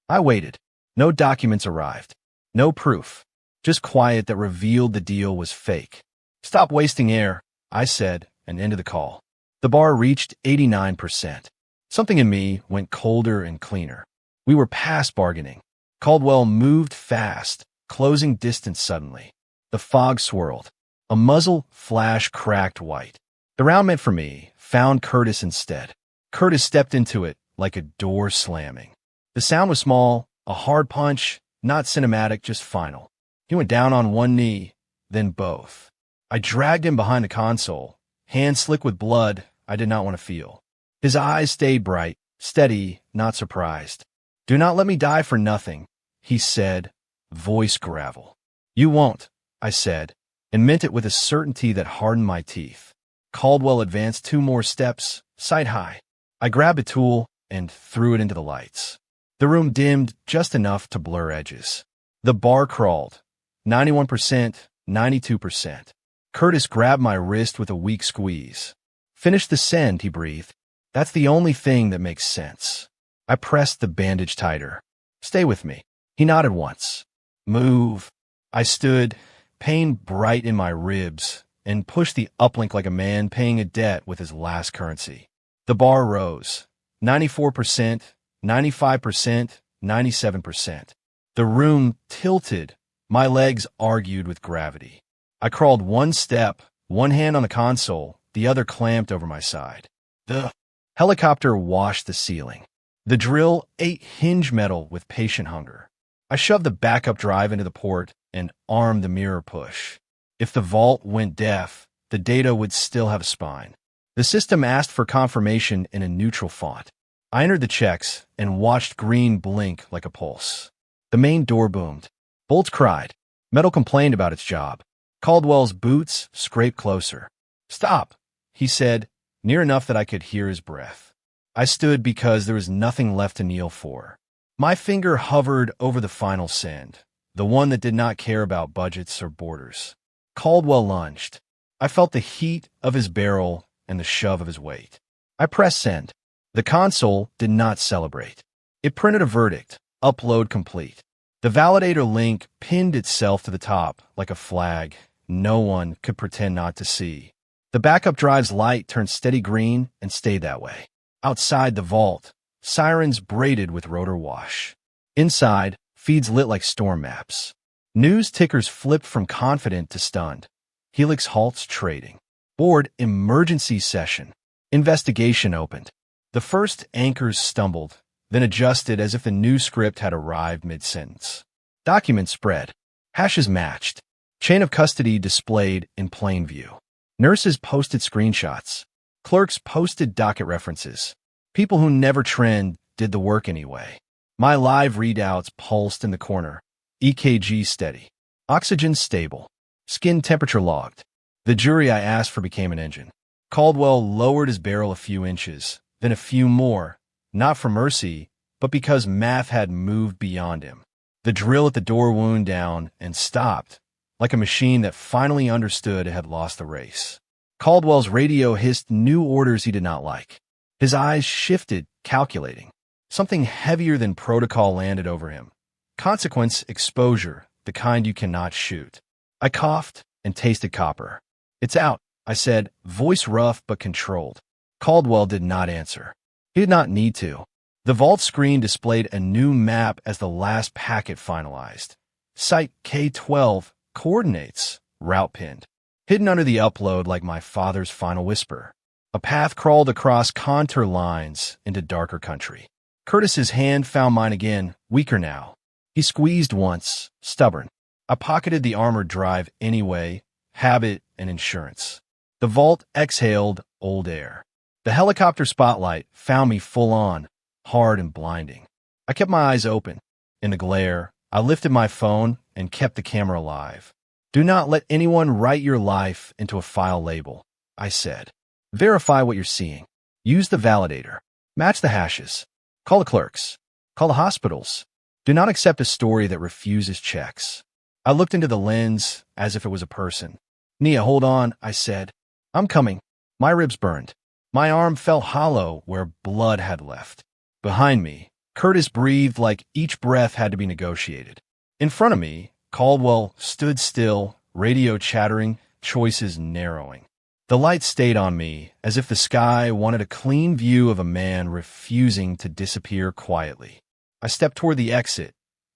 [SPEAKER 1] I waited. No documents arrived. No proof. Just quiet that revealed the deal was fake. "Stop wasting air," I said, and ended the call. The bar reached 89%. Something in me went colder and cleaner. We were past bargaining. Caldwell moved fast, closing distance suddenly. The fog swirled. A muzzle flash cracked white. The round meant for me found Curtis instead. Curtis stepped into it like a door slamming. The sound was small, a hard punch, not cinematic, just final. He went down on one knee, then both. I dragged him behind the console, hands slick with blood I did not want to feel. His eyes stayed bright, steady, not surprised. "Do not let me die for nothing," he said, voice gravel. "You won't," I said, and meant it with a certainty that hardened my teeth. Caldwell advanced 2 more steps, sight high. I grabbed a tool and threw it into the lights. The room dimmed just enough to blur edges. The bar crawled. 91%, 92%. Curtis grabbed my wrist with a weak squeeze. "Finish the send," he breathed. "That's the only thing that makes sense." I pressed the bandage tighter. "Stay with me." He nodded once. "Move." I stood, pain bright in my ribs, and pushed the uplink like a man paying a debt with his last currency. The bar rose. 94%, 95%, 97%. The room tilted. My legs argued with gravity. I crawled one step, one hand on the console, the other clamped over my side. The helicopter washed the ceiling. The drill ate hinge metal with patient hunger. I shoved the backup drive into the port and armed the mirror push. If the vault went deaf, the data would still have a spine. The system asked for confirmation in a neutral font. I entered the checks and watched green blink like a pulse. The main door boomed. Bolts cried. Metal complained about its job. Caldwell's boots scraped closer. "Stop," he said, near enough that I could hear his breath. I stood because there was nothing left to kneel for. My finger hovered over the final send, the one that did not care about budgets or borders. Caldwell lunged. I felt the heat of his barrel and the shove of his weight. I pressed send. The console did not celebrate. It printed a verdict, upload complete. The validator link pinned itself to the top like a flag no one could pretend not to see. The backup drive's light turned steady green and stayed that way. Outside the vault, sirens braided with rotor wash. Inside, feeds lit like storm maps. News tickers flipped from confident to stunned. Helix halts trading. Board emergency session. Investigation opened. The first anchors stumbled, then adjusted as if the new script had arrived mid-sentence. Documents spread. Hashes matched. Chain of custody displayed in plain view. Nurses posted screenshots. Clerks posted docket references. People who never trend did the work anyway. My live readouts pulsed in the corner. EKG steady. Oxygen stable. Skin temperature logged. The jury I asked for became an engine. Caldwell lowered his barrel a few inches, then a few more, not for mercy, but because math had moved beyond him. The drill at the door wound down and stopped, like a machine that finally understood it had lost the race. Caldwell's radio hissed new orders he did not like. His eyes shifted, calculating. Something heavier than protocol landed over him. Consequence exposure, the kind you cannot shoot. I coughed and tasted copper. "It's out," I said, voice rough but controlled. Caldwell did not answer. He did not need to. The vault screen displayed a new map as the last packet finalized. Site K12, coordinates, route pinned. Hidden under the upload like my father's final whisper. A path crawled across contour lines into darker country. Curtis's hand found mine again, weaker now. He squeezed once, stubborn. I pocketed the armored drive anyway, habit and insurance. The vault exhaled old air. The helicopter spotlight found me full on, hard and blinding. I kept my eyes open. In the glare, I lifted my phone and kept the camera alive. "Do not let anyone write your life into a file label," I said. "Verify what you're seeing. Use the validator. Match the hashes. Call the clerks. Call the hospitals. Do not accept a story that refuses checks." I looked into the lens as if it was a person. "Nia, hold on," I said. "I'm coming." My ribs burned. My arm felt hollow where blood had left. Behind me, Curtis breathed like each breath had to be negotiated. In front of me, Caldwell stood still, radio chattering, choices narrowing. The light stayed on me, as if the sky wanted a clean view of a man refusing to disappear quietly. I stepped toward the exit,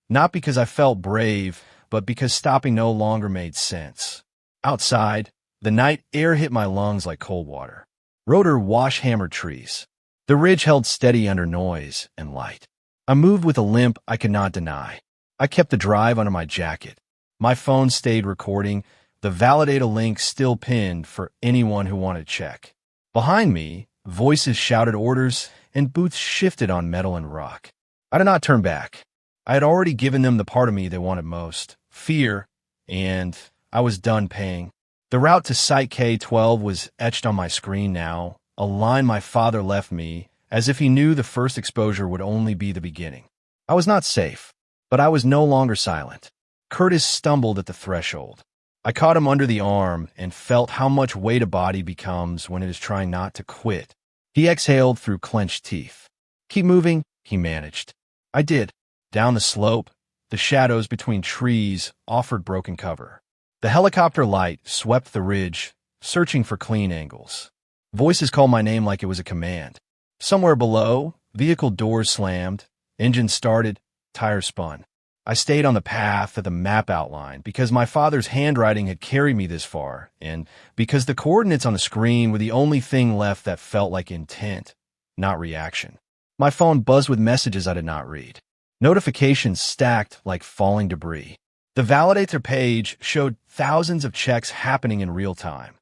[SPEAKER 1] not because I felt brave, but because stopping no longer made sense. Outside, the night air hit my lungs like cold water. Rotor wash-hammered trees. The ridge held steady under noise and light. I moved with a limp I could not deny. I kept the drive under my jacket. My phone stayed recording, the validator link still pinned for anyone who wanted to check. Behind me, voices shouted orders, and boots shifted on metal and rock. I did not turn back. I had already given them the part of me they wanted most, fear, and I was done paying. The route to Site K12 was etched on my screen now, a line my father left me, as if he knew the first exposure would only be the beginning. I was not safe, but I was no longer silent. Curtis stumbled at the threshold. I caught him under the arm and felt how much weight a body becomes when it is trying not to quit. He exhaled through clenched teeth. "Keep moving," he managed. I did. Down the slope, the shadows between trees offered broken cover. The helicopter light swept the ridge, searching for clean angles. Voices called my name like it was a command. Somewhere below, vehicle doors slammed, engine started, tires spun. I stayed on the path that the map outlined because my father's handwriting had carried me this far, and because the coordinates on the screen were the only thing left that felt like intent, not reaction. My phone buzzed with messages I did not read. Notifications stacked like falling debris. The validator page showed thousands of checks happening in real time.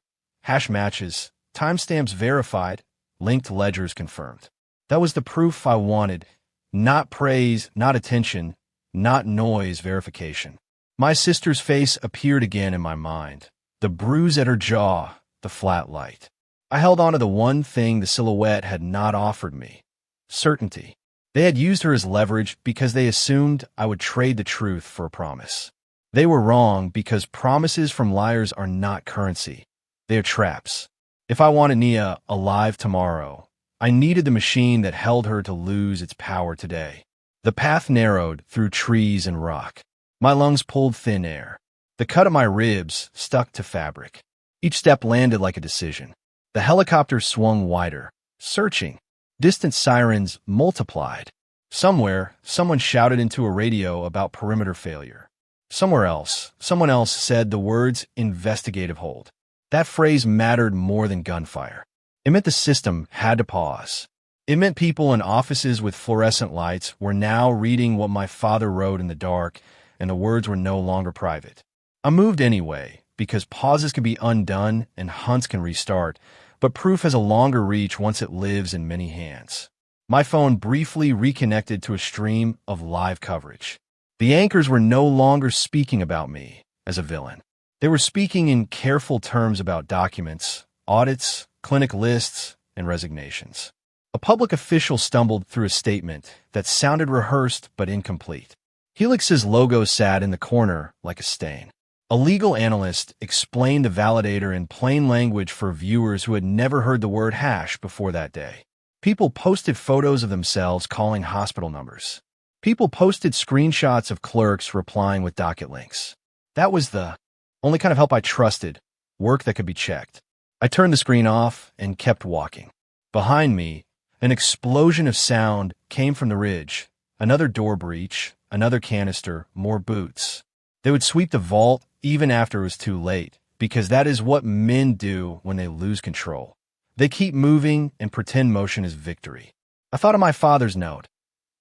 [SPEAKER 1] Hash matches, timestamps verified, linked ledgers confirmed. That was the proof I wanted. Not praise, not attention, not noise, verification. My sister's face appeared again in my mind. The bruise at her jaw, the flat light. I held on to the one thing the silhouette had not offered me. Certainty. They had used her as leverage because they assumed I would trade the truth for a promise. They were wrong because promises from liars are not currency. They are traps. If I wanted Nia alive tomorrow, I needed the machine that held her to lose its power today. The path narrowed through trees and rock. My lungs pulled thin air. The cut of my ribs stuck to fabric. Each step landed like a decision. The helicopter swung wider, searching. Distant sirens multiplied. Somewhere, someone shouted into a radio about perimeter failure. Somewhere else, someone else said the words investigative hold. That phrase mattered more than gunfire. It meant the system had to pause. It meant people in offices with fluorescent lights were now reading what my father wrote in the dark, and the words were no longer private. I moved anyway, because pauses can be undone and hunts can restart, but proof has a longer reach once it lives in many hands. My phone briefly reconnected to a stream of live coverage. The anchors were no longer speaking about me as a villain. They were speaking in careful terms about documents, audits, clinic lists, and resignations. A public official stumbled through a statement that sounded rehearsed but incomplete. Helix's logo sat in the corner like a stain. A legal analyst explained the validator in plain language for viewers who had never heard the word hash before that day. People posted photos of themselves calling hospital numbers. People posted screenshots of clerks replying with docket links. That was the only kind of help I trusted, work that could be checked. I turned the screen off and kept walking. Behind me, an explosion of sound came from the ridge. Another door breach, another canister, more boots. They would sweep the vault even after it was too late, because that is what men do when they lose control. They keep moving and pretend motion is victory. I thought of my father's note,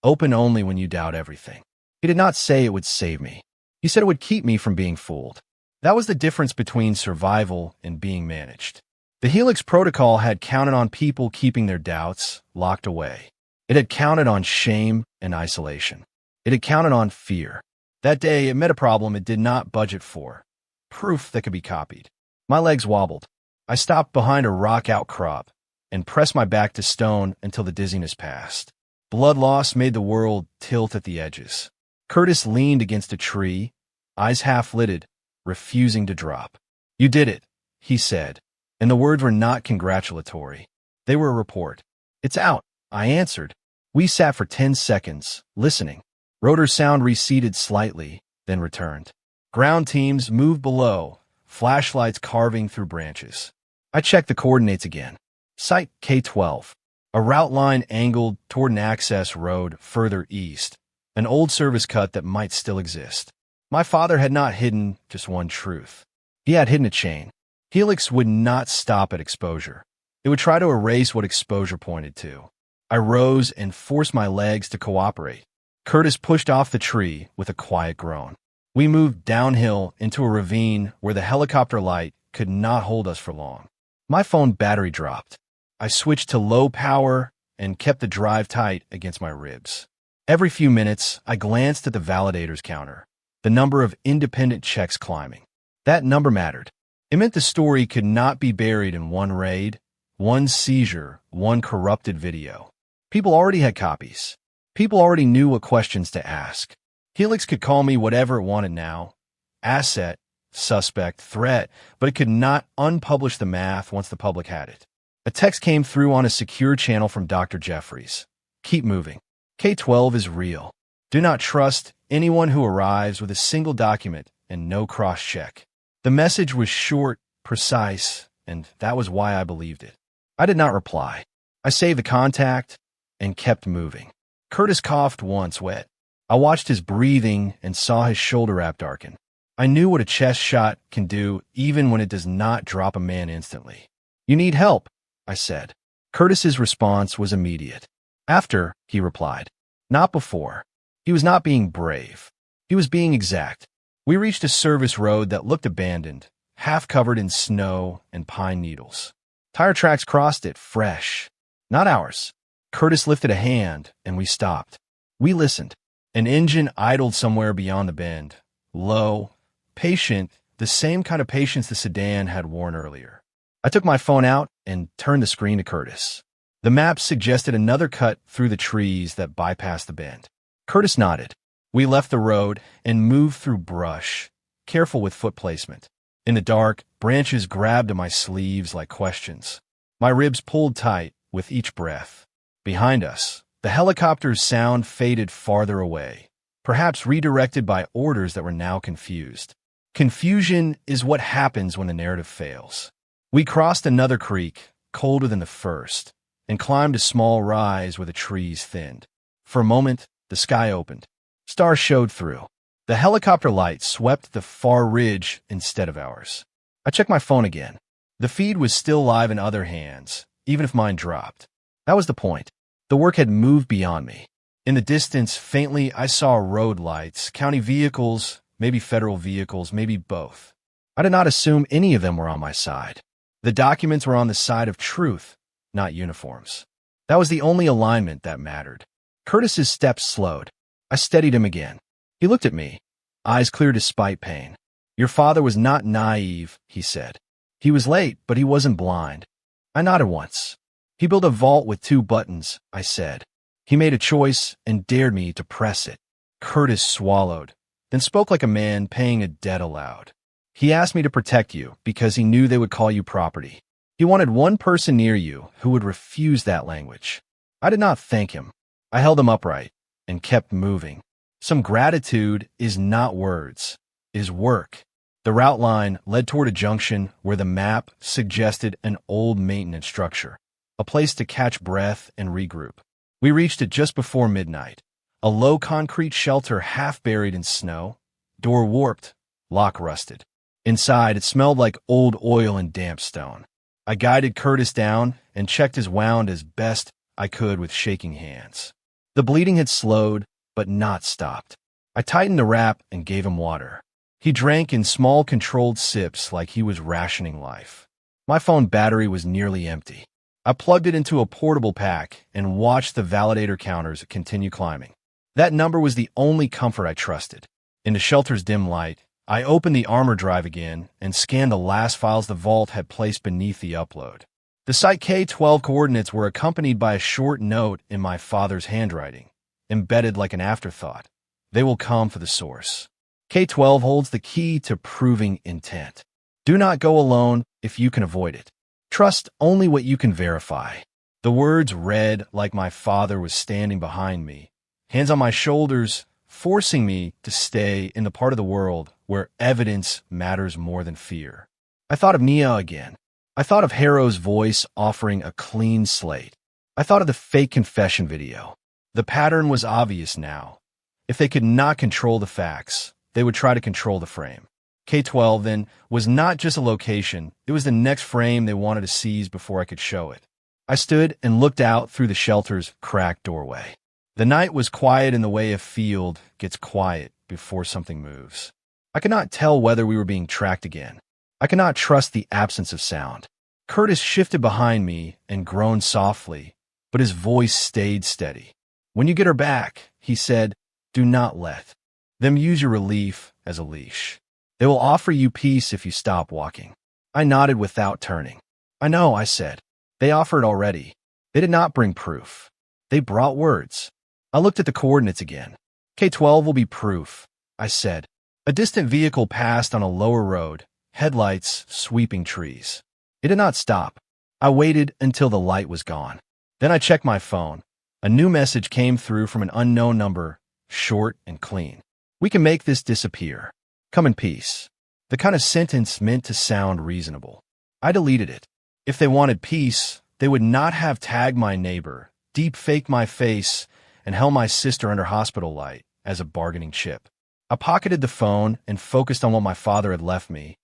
[SPEAKER 1] open only when you doubt everything. He did not say it would save me. He said it would keep me from being fooled. That was the difference between survival and being managed. The Helix protocol had counted on people keeping their doubts locked away. It had counted on shame and isolation. It had counted on fear. That day, it met a problem it did not budget for. Proof that could be copied. My legs wobbled. I stopped behind a rock outcrop and pressed my back to stone until the dizziness passed. Blood loss made the world tilt at the edges. Curtis leaned against a tree, eyes half-lidded, refusing to drop. You did it, he said, and the words were not congratulatory. They were a report. It's out, I answered. We sat for 10 seconds, listening. Rotor sound receded slightly, then returned. Ground teams moved below, flashlights carving through branches. I checked the coordinates again. Site K12. A route line angled toward an access road further east, an old service cut that might still exist. My father had not hidden just one truth. He had hidden a chain. Helix would not stop at exposure. It would try to erase what exposure pointed to. I rose and forced my legs to cooperate. Curtis pushed off the tree with a quiet groan. We moved downhill into a ravine where the helicopter light could not hold us for long. My phone battery dropped. I switched to low power and kept the drive tight against my ribs. Every few minutes, I glanced at the validator's counter, the number of independent checks climbing. That number mattered. It meant the story could not be buried in one raid, one seizure, one corrupted video. People already had copies. People already knew what questions to ask. Helix could call me whatever it wanted now. Asset, suspect, threat, but it could not unpublish the math once the public had it. A text came through on a secure channel from Dr. Jeffries. Keep moving. K12 is real. Do not trust anyone who arrives with a single document and no cross-check. The message was short, precise, and that was why I believed it. I did not reply. I saved the contact and kept moving. Curtis coughed once wet. I watched his breathing and saw his shoulder wrap darken. I knew what a chest shot can do even when it does not drop a man instantly. "You need help," I said. Curtis's response was immediate. "After," he replied. Not before. He was not being brave. He was being exact. We reached a service road that looked abandoned, half covered in snow and pine needles. Tire tracks crossed it, fresh. Not ours. Curtis lifted a hand, and we stopped. We listened. An engine idled somewhere beyond the bend. Low, patient, the same kind of patience the sedan had worn earlier. I took my phone out and turned the screen to Curtis. The map suggested another cut through the trees that bypassed the bend. Curtis nodded. We left the road and moved through brush, careful with foot placement. In the dark, branches grabbed at my sleeves like questions. My ribs pulled tight with each breath. Behind us, the helicopter's sound faded farther away, perhaps redirected by orders that were now confused. Confusion is what happens when the narrative fails. We crossed another creek, colder than the first, and climbed a small rise where the trees thinned. For a moment, the sky opened. Stars showed through. The helicopter light swept the far ridge instead of ours. I checked my phone again. The feed was still live in other hands, even if mine dropped. That was the point. The work had moved beyond me. In the distance, faintly, I saw road lights, county vehicles, maybe federal vehicles, maybe both. I did not assume any of them were on my side. The documents were on the side of truth, not uniforms. That was the only alignment that mattered. Curtis's steps slowed. I steadied him again. He looked at me, eyes clear despite pain. "Your father was not naive," he said. "He was late, but he wasn't blind." I nodded once. "He built a vault with 2 buttons," I said. "He made a choice and dared me to press it." Curtis swallowed, then spoke like a man paying a debt aloud. "He asked me to protect you because he knew they would call you property. He wanted one person near you who would refuse that language." I did not thank him. I held him upright and kept moving. Some gratitude is not words, is work. The route line led toward a junction where the map suggested an old maintenance structure, a place to catch breath and regroup. We reached it just before midnight. A low concrete shelter half buried in snow, door warped, lock rusted. Inside, it smelled like old oil and damp stone. I guided Curtis down and checked his wound as best I could with shaking hands. The bleeding had slowed, but not stopped. I tightened the wrap and gave him water. He drank in small controlled sips like he was rationing life. My phone battery was nearly empty. I plugged it into a portable pack and watched the validator counters continue climbing. That number was the only comfort I trusted. In the shelter's dim light, I opened the armor drive again and scanned the last files the vault had placed beneath the upload. The Site K-12 coordinates were accompanied by a short note in my father's handwriting, embedded like an afterthought. "They will come for the source." K-12 holds the key to proving intent. Do not go alone if you can avoid it. Trust only what you can verify. The words read like my father was standing behind me, hands on my shoulders, forcing me to stay in the part of the world where evidence matters more than fear. I thought of Nia again. I thought of Harrow's voice offering a clean slate. I thought of the fake confession video. The pattern was obvious now. If they could not control the facts, they would try to control the frame. K-12, then, was not just a location. It was the next frame they wanted to seize before I could show it. I stood and looked out through the shelter's cracked doorway. The night was quiet in the way a field gets quiet before something moves. I could not tell whether we were being tracked again. I could not trust the absence of sound. Curtis shifted behind me and groaned softly, but his voice stayed steady. "When you get her back," he said, "do not let them use your relief as a leash. They will offer you peace if you stop walking." I nodded without turning. "I know," I said. "They offered already. They did not bring proof. They brought words." I looked at the coordinates again. "K-12 will be proof," I said. A distant vehicle passed on a lower road, headlights sweeping trees. It did not stop. I waited until the light was gone. Then I checked my phone. A new message came through from an unknown number, short and clean. "We can make this disappear. Come in peace." The kind of sentence meant to sound reasonable. I deleted it. If they wanted peace, they would not have tagged my neighbor, deep faked my face, and held my sister under hospital light as a bargaining chip. I pocketed the phone and focused on what my father had left me: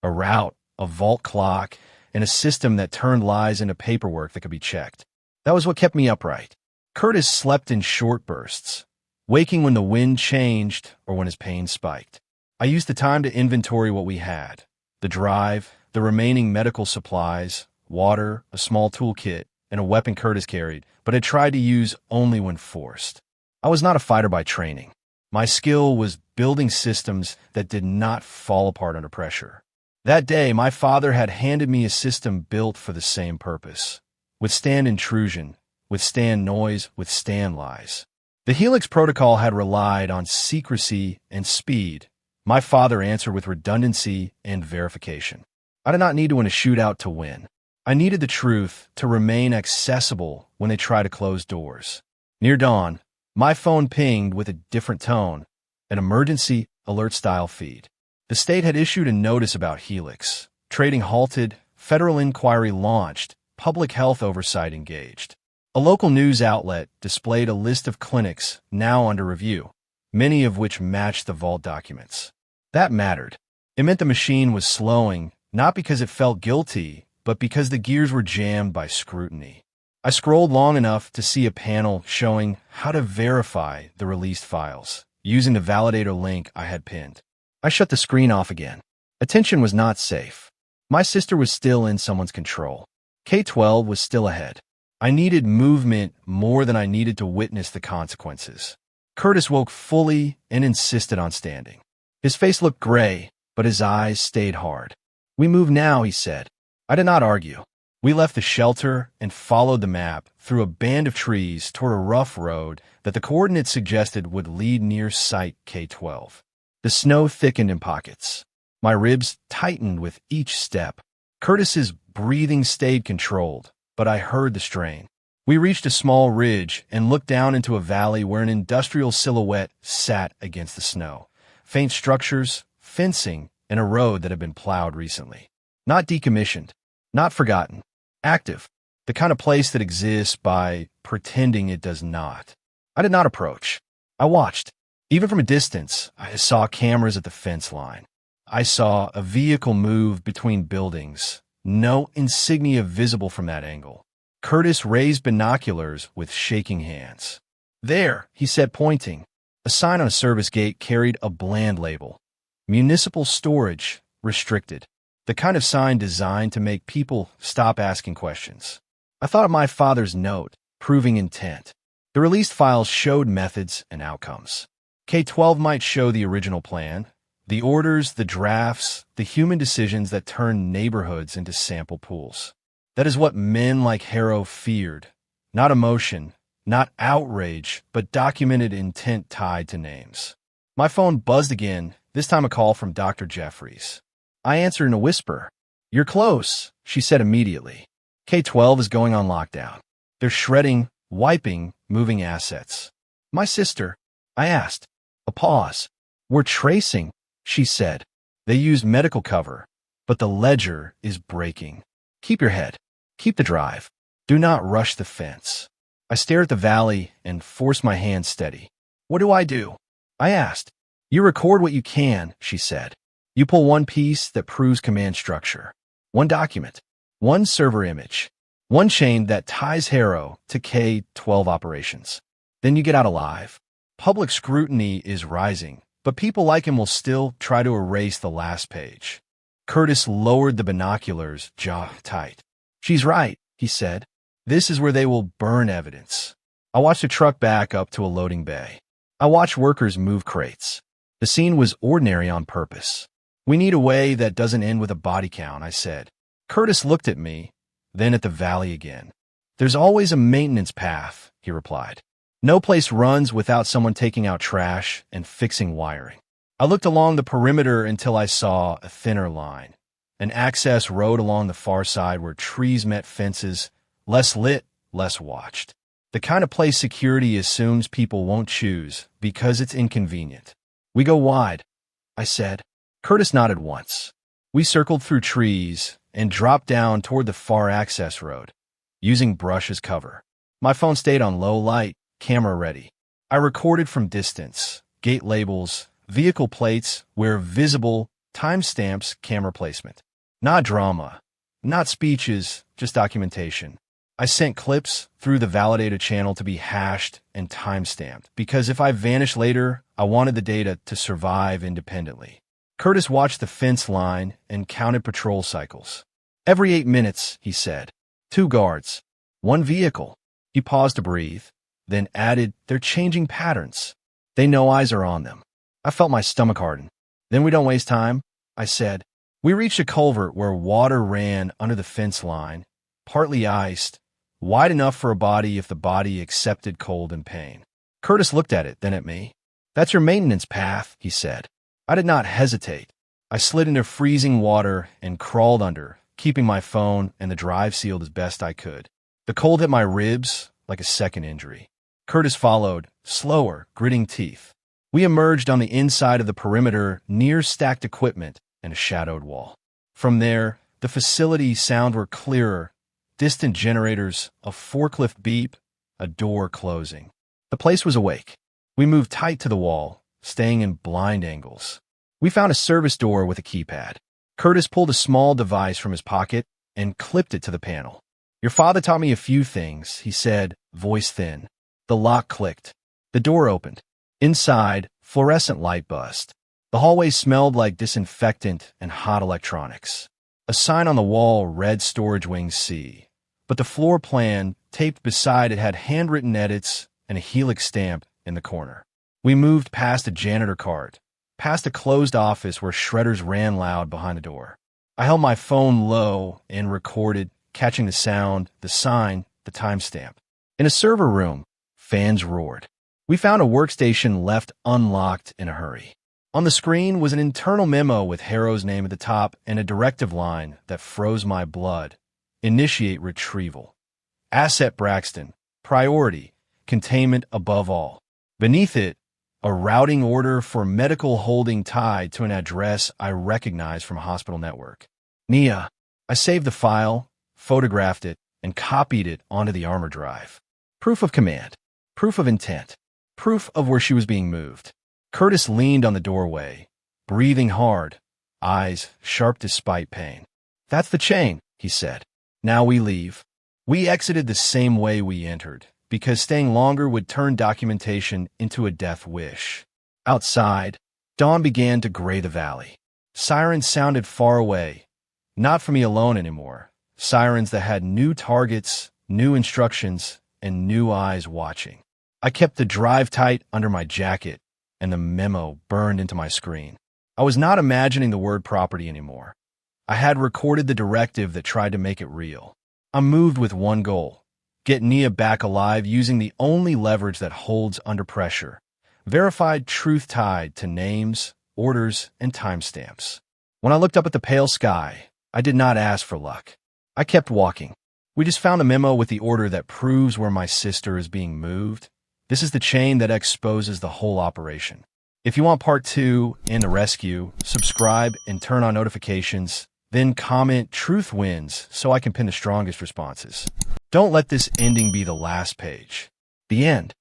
[SPEAKER 1] a route, a vault clock, and a system that turned lies into paperwork that could be checked. That was what kept me upright. Curtis slept in short bursts, waking when the wind changed or when his pain spiked. I used the time to inventory what we had: the drive, the remaining medical supplies, water, a small toolkit, and a weapon Curtis carried, but had tried to use only when forced. I was not a fighter by training. My skill was building systems that did not fall apart under pressure. That day, my father had handed me a system built for the same purpose: withstand intrusion, withstand noise, withstand lies. The Helix protocol had relied on secrecy and speed. My father answered with redundancy and verification. I did not need to win a shootout to win. I needed the truth to remain accessible when they tried to close doors. Near dawn, my phone pinged with a different tone, an emergency alert-style feed. The state had issued a notice about Helix. Trading halted, federal inquiry launched, public health oversight engaged. A local news outlet displayed a list of clinics now under review, many of which matched the vault documents. That mattered. It meant the machine was slowing, not because it felt guilty, but because the gears were jammed by scrutiny. I scrolled long enough to see a panel showing how to verify the released files, using the validator link I had pinned. I shut the screen off again. Attention was not safe. My sister was still in someone's control. K-12 was still ahead. I needed movement more than I needed to witness the consequences. Curtis woke fully and insisted on standing. His face looked gray, but his eyes stayed hard. "We move now," he said. I did not argue. We left the shelter and followed the map through a band of trees toward a rough road that the coordinates suggested would lead near Site K-12. The snow thickened in pockets. My ribs tightened with each step. Curtis's breathing stayed controlled, but I heard the strain. We reached a small ridge and looked down into a valley where an industrial silhouette sat against the snow. Faint structures, fencing, and a road that had been plowed recently. Not decommissioned, not forgotten, active, the kind of place that exists by pretending it does not. I did not approach. I watched. Even from a distance, I saw cameras at the fence line. I saw a vehicle move between buildings, no insignia visible from that angle. Curtis raised binoculars with shaking hands. "There," he said, pointing. A sign on a service gate carried a bland label: Municipal Storage, Restricted. The kind of sign designed to make people stop asking questions. I thought of my father's note, proving intent. The released files showed methods and outcomes. K-12 might show the original plan, the orders, the drafts, the human decisions that turned neighborhoods into sample pools. That is what men like Harrow feared. Not emotion, not outrage, but documented intent tied to names. My phone buzzed again, this time a call from Dr. Jeffries. I answered in a whisper. "You're close," she said immediately. K-12 is going on lockdown. They're shredding, wiping, moving assets. "My sister?" I asked. A pause. "We're tracing," she said. "They use medical cover, but the ledger is breaking. Keep your head. Keep the drive. Do not rush the fence." I stared at the valley and forced my hand steady. "What do I do?" I asked. "You record what you can," she said. "You pull one piece that proves command structure. One document. One server image. One chain that ties Harrow to K-12 operations. Then you get out alive. Public scrutiny is rising, but people like him will still try to erase the last page." Curtis lowered the binoculars, jaw tight. "She's right," he said. "This is where they will burn evidence." I watched a truck back up to a loading bay. I watched workers move crates. The scene was ordinary on purpose. "We need a way that doesn't end with a body count," I said. Curtis looked at me, then at the valley again. "There's always a maintenance path," he replied. "No place runs without someone taking out trash and fixing wiring." I looked along the perimeter until I saw a thinner line. An access road along the far side where trees met fences, less lit, less watched. The kind of place security assumes people won't choose because it's inconvenient. "We go wide," I said. Curtis nodded once. We circled through trees and dropped down toward the far access road, using brush as cover. My phone stayed on low light, camera ready. I recorded from distance, gate labels, vehicle plates where visible, timestamps, camera placement. Not drama, not speeches, just documentation. I sent clips through the validated channel to be hashed and timestamped because if I vanish later, I wanted the data to survive independently. Curtis watched the fence line and counted patrol cycles. Every 8 minutes, he said. 2 guards. 1 vehicle. He paused to breathe, then added, they're changing patterns. They know eyes are on them. I felt my stomach harden. Then we don't waste time, I said. We reached a culvert where water ran under the fence line, partly iced, wide enough for a body if the body accepted cold and pain. Curtis looked at it, then at me. That's your maintenance path, he said. I did not hesitate. I slid into freezing water and crawled under, keeping my phone and the drive sealed as best I could. The cold hit my ribs like a second injury. Curtis followed, slower, gritting teeth. We emerged on the inside of the perimeter near stacked equipment and a shadowed wall. From there, the facility sounds were clearer, distant generators, a forklift beep, a door closing. The place was awake. We moved tight to the wall, staying in blind angles. We found a service door with a keypad. Curtis pulled a small device from his pocket and clipped it to the panel. Your father taught me a few things, he said, voice thin. The lock clicked. The door opened. Inside, fluorescent light buzzed. The hallway smelled like disinfectant and hot electronics. A sign on the wall read Storage Wing C, but the floor plan taped beside it had handwritten edits and a helix stamp in the corner. We moved past a janitor cart, past a closed office where shredders ran loud behind the door. I held my phone low and recorded, catching the sound, the sign, the timestamp. In a server room, fans roared. We found a workstation left unlocked in a hurry. On the screen was an internal memo with Harrow's name at the top and a directive line that froze my blood. Initiate retrieval. Asset Braxton. Priority. Containment above all. Beneath it, a routing order for medical holding tied to an address I recognized from a hospital network. Nia. I saved the file, photographed it, and copied it onto the armor drive. Proof of command. Proof of intent. Proof of where she was being moved. Curtis leaned on the doorway, breathing hard, eyes sharp despite pain. That's the chain, he said. Now we leave. We exited the same way we entered, because staying longer would turn documentation into a death wish. Outside, dawn began to gray the valley. Sirens sounded far away, not for me alone anymore. Sirens that had new targets, new instructions, and new eyes watching. I kept the drive tight under my jacket, and the memo burned into my screen. I was not imagining the word property anymore. I had recorded the directive that tried to make it real. I moved with one goal: get Nia back alive using the only leverage that holds under pressure. Verified truth tied to names, orders, and timestamps. When I looked up at the pale sky, I did not ask for luck. I kept walking. We just found a memo with the order that proves where my sister is being moved. This is the chain that exposes the whole operation. If you want part 2 and the rescue, subscribe and turn on notifications, then comment "Truth wins" so I can pin the strongest responses. Don't let this ending be the last page. The end.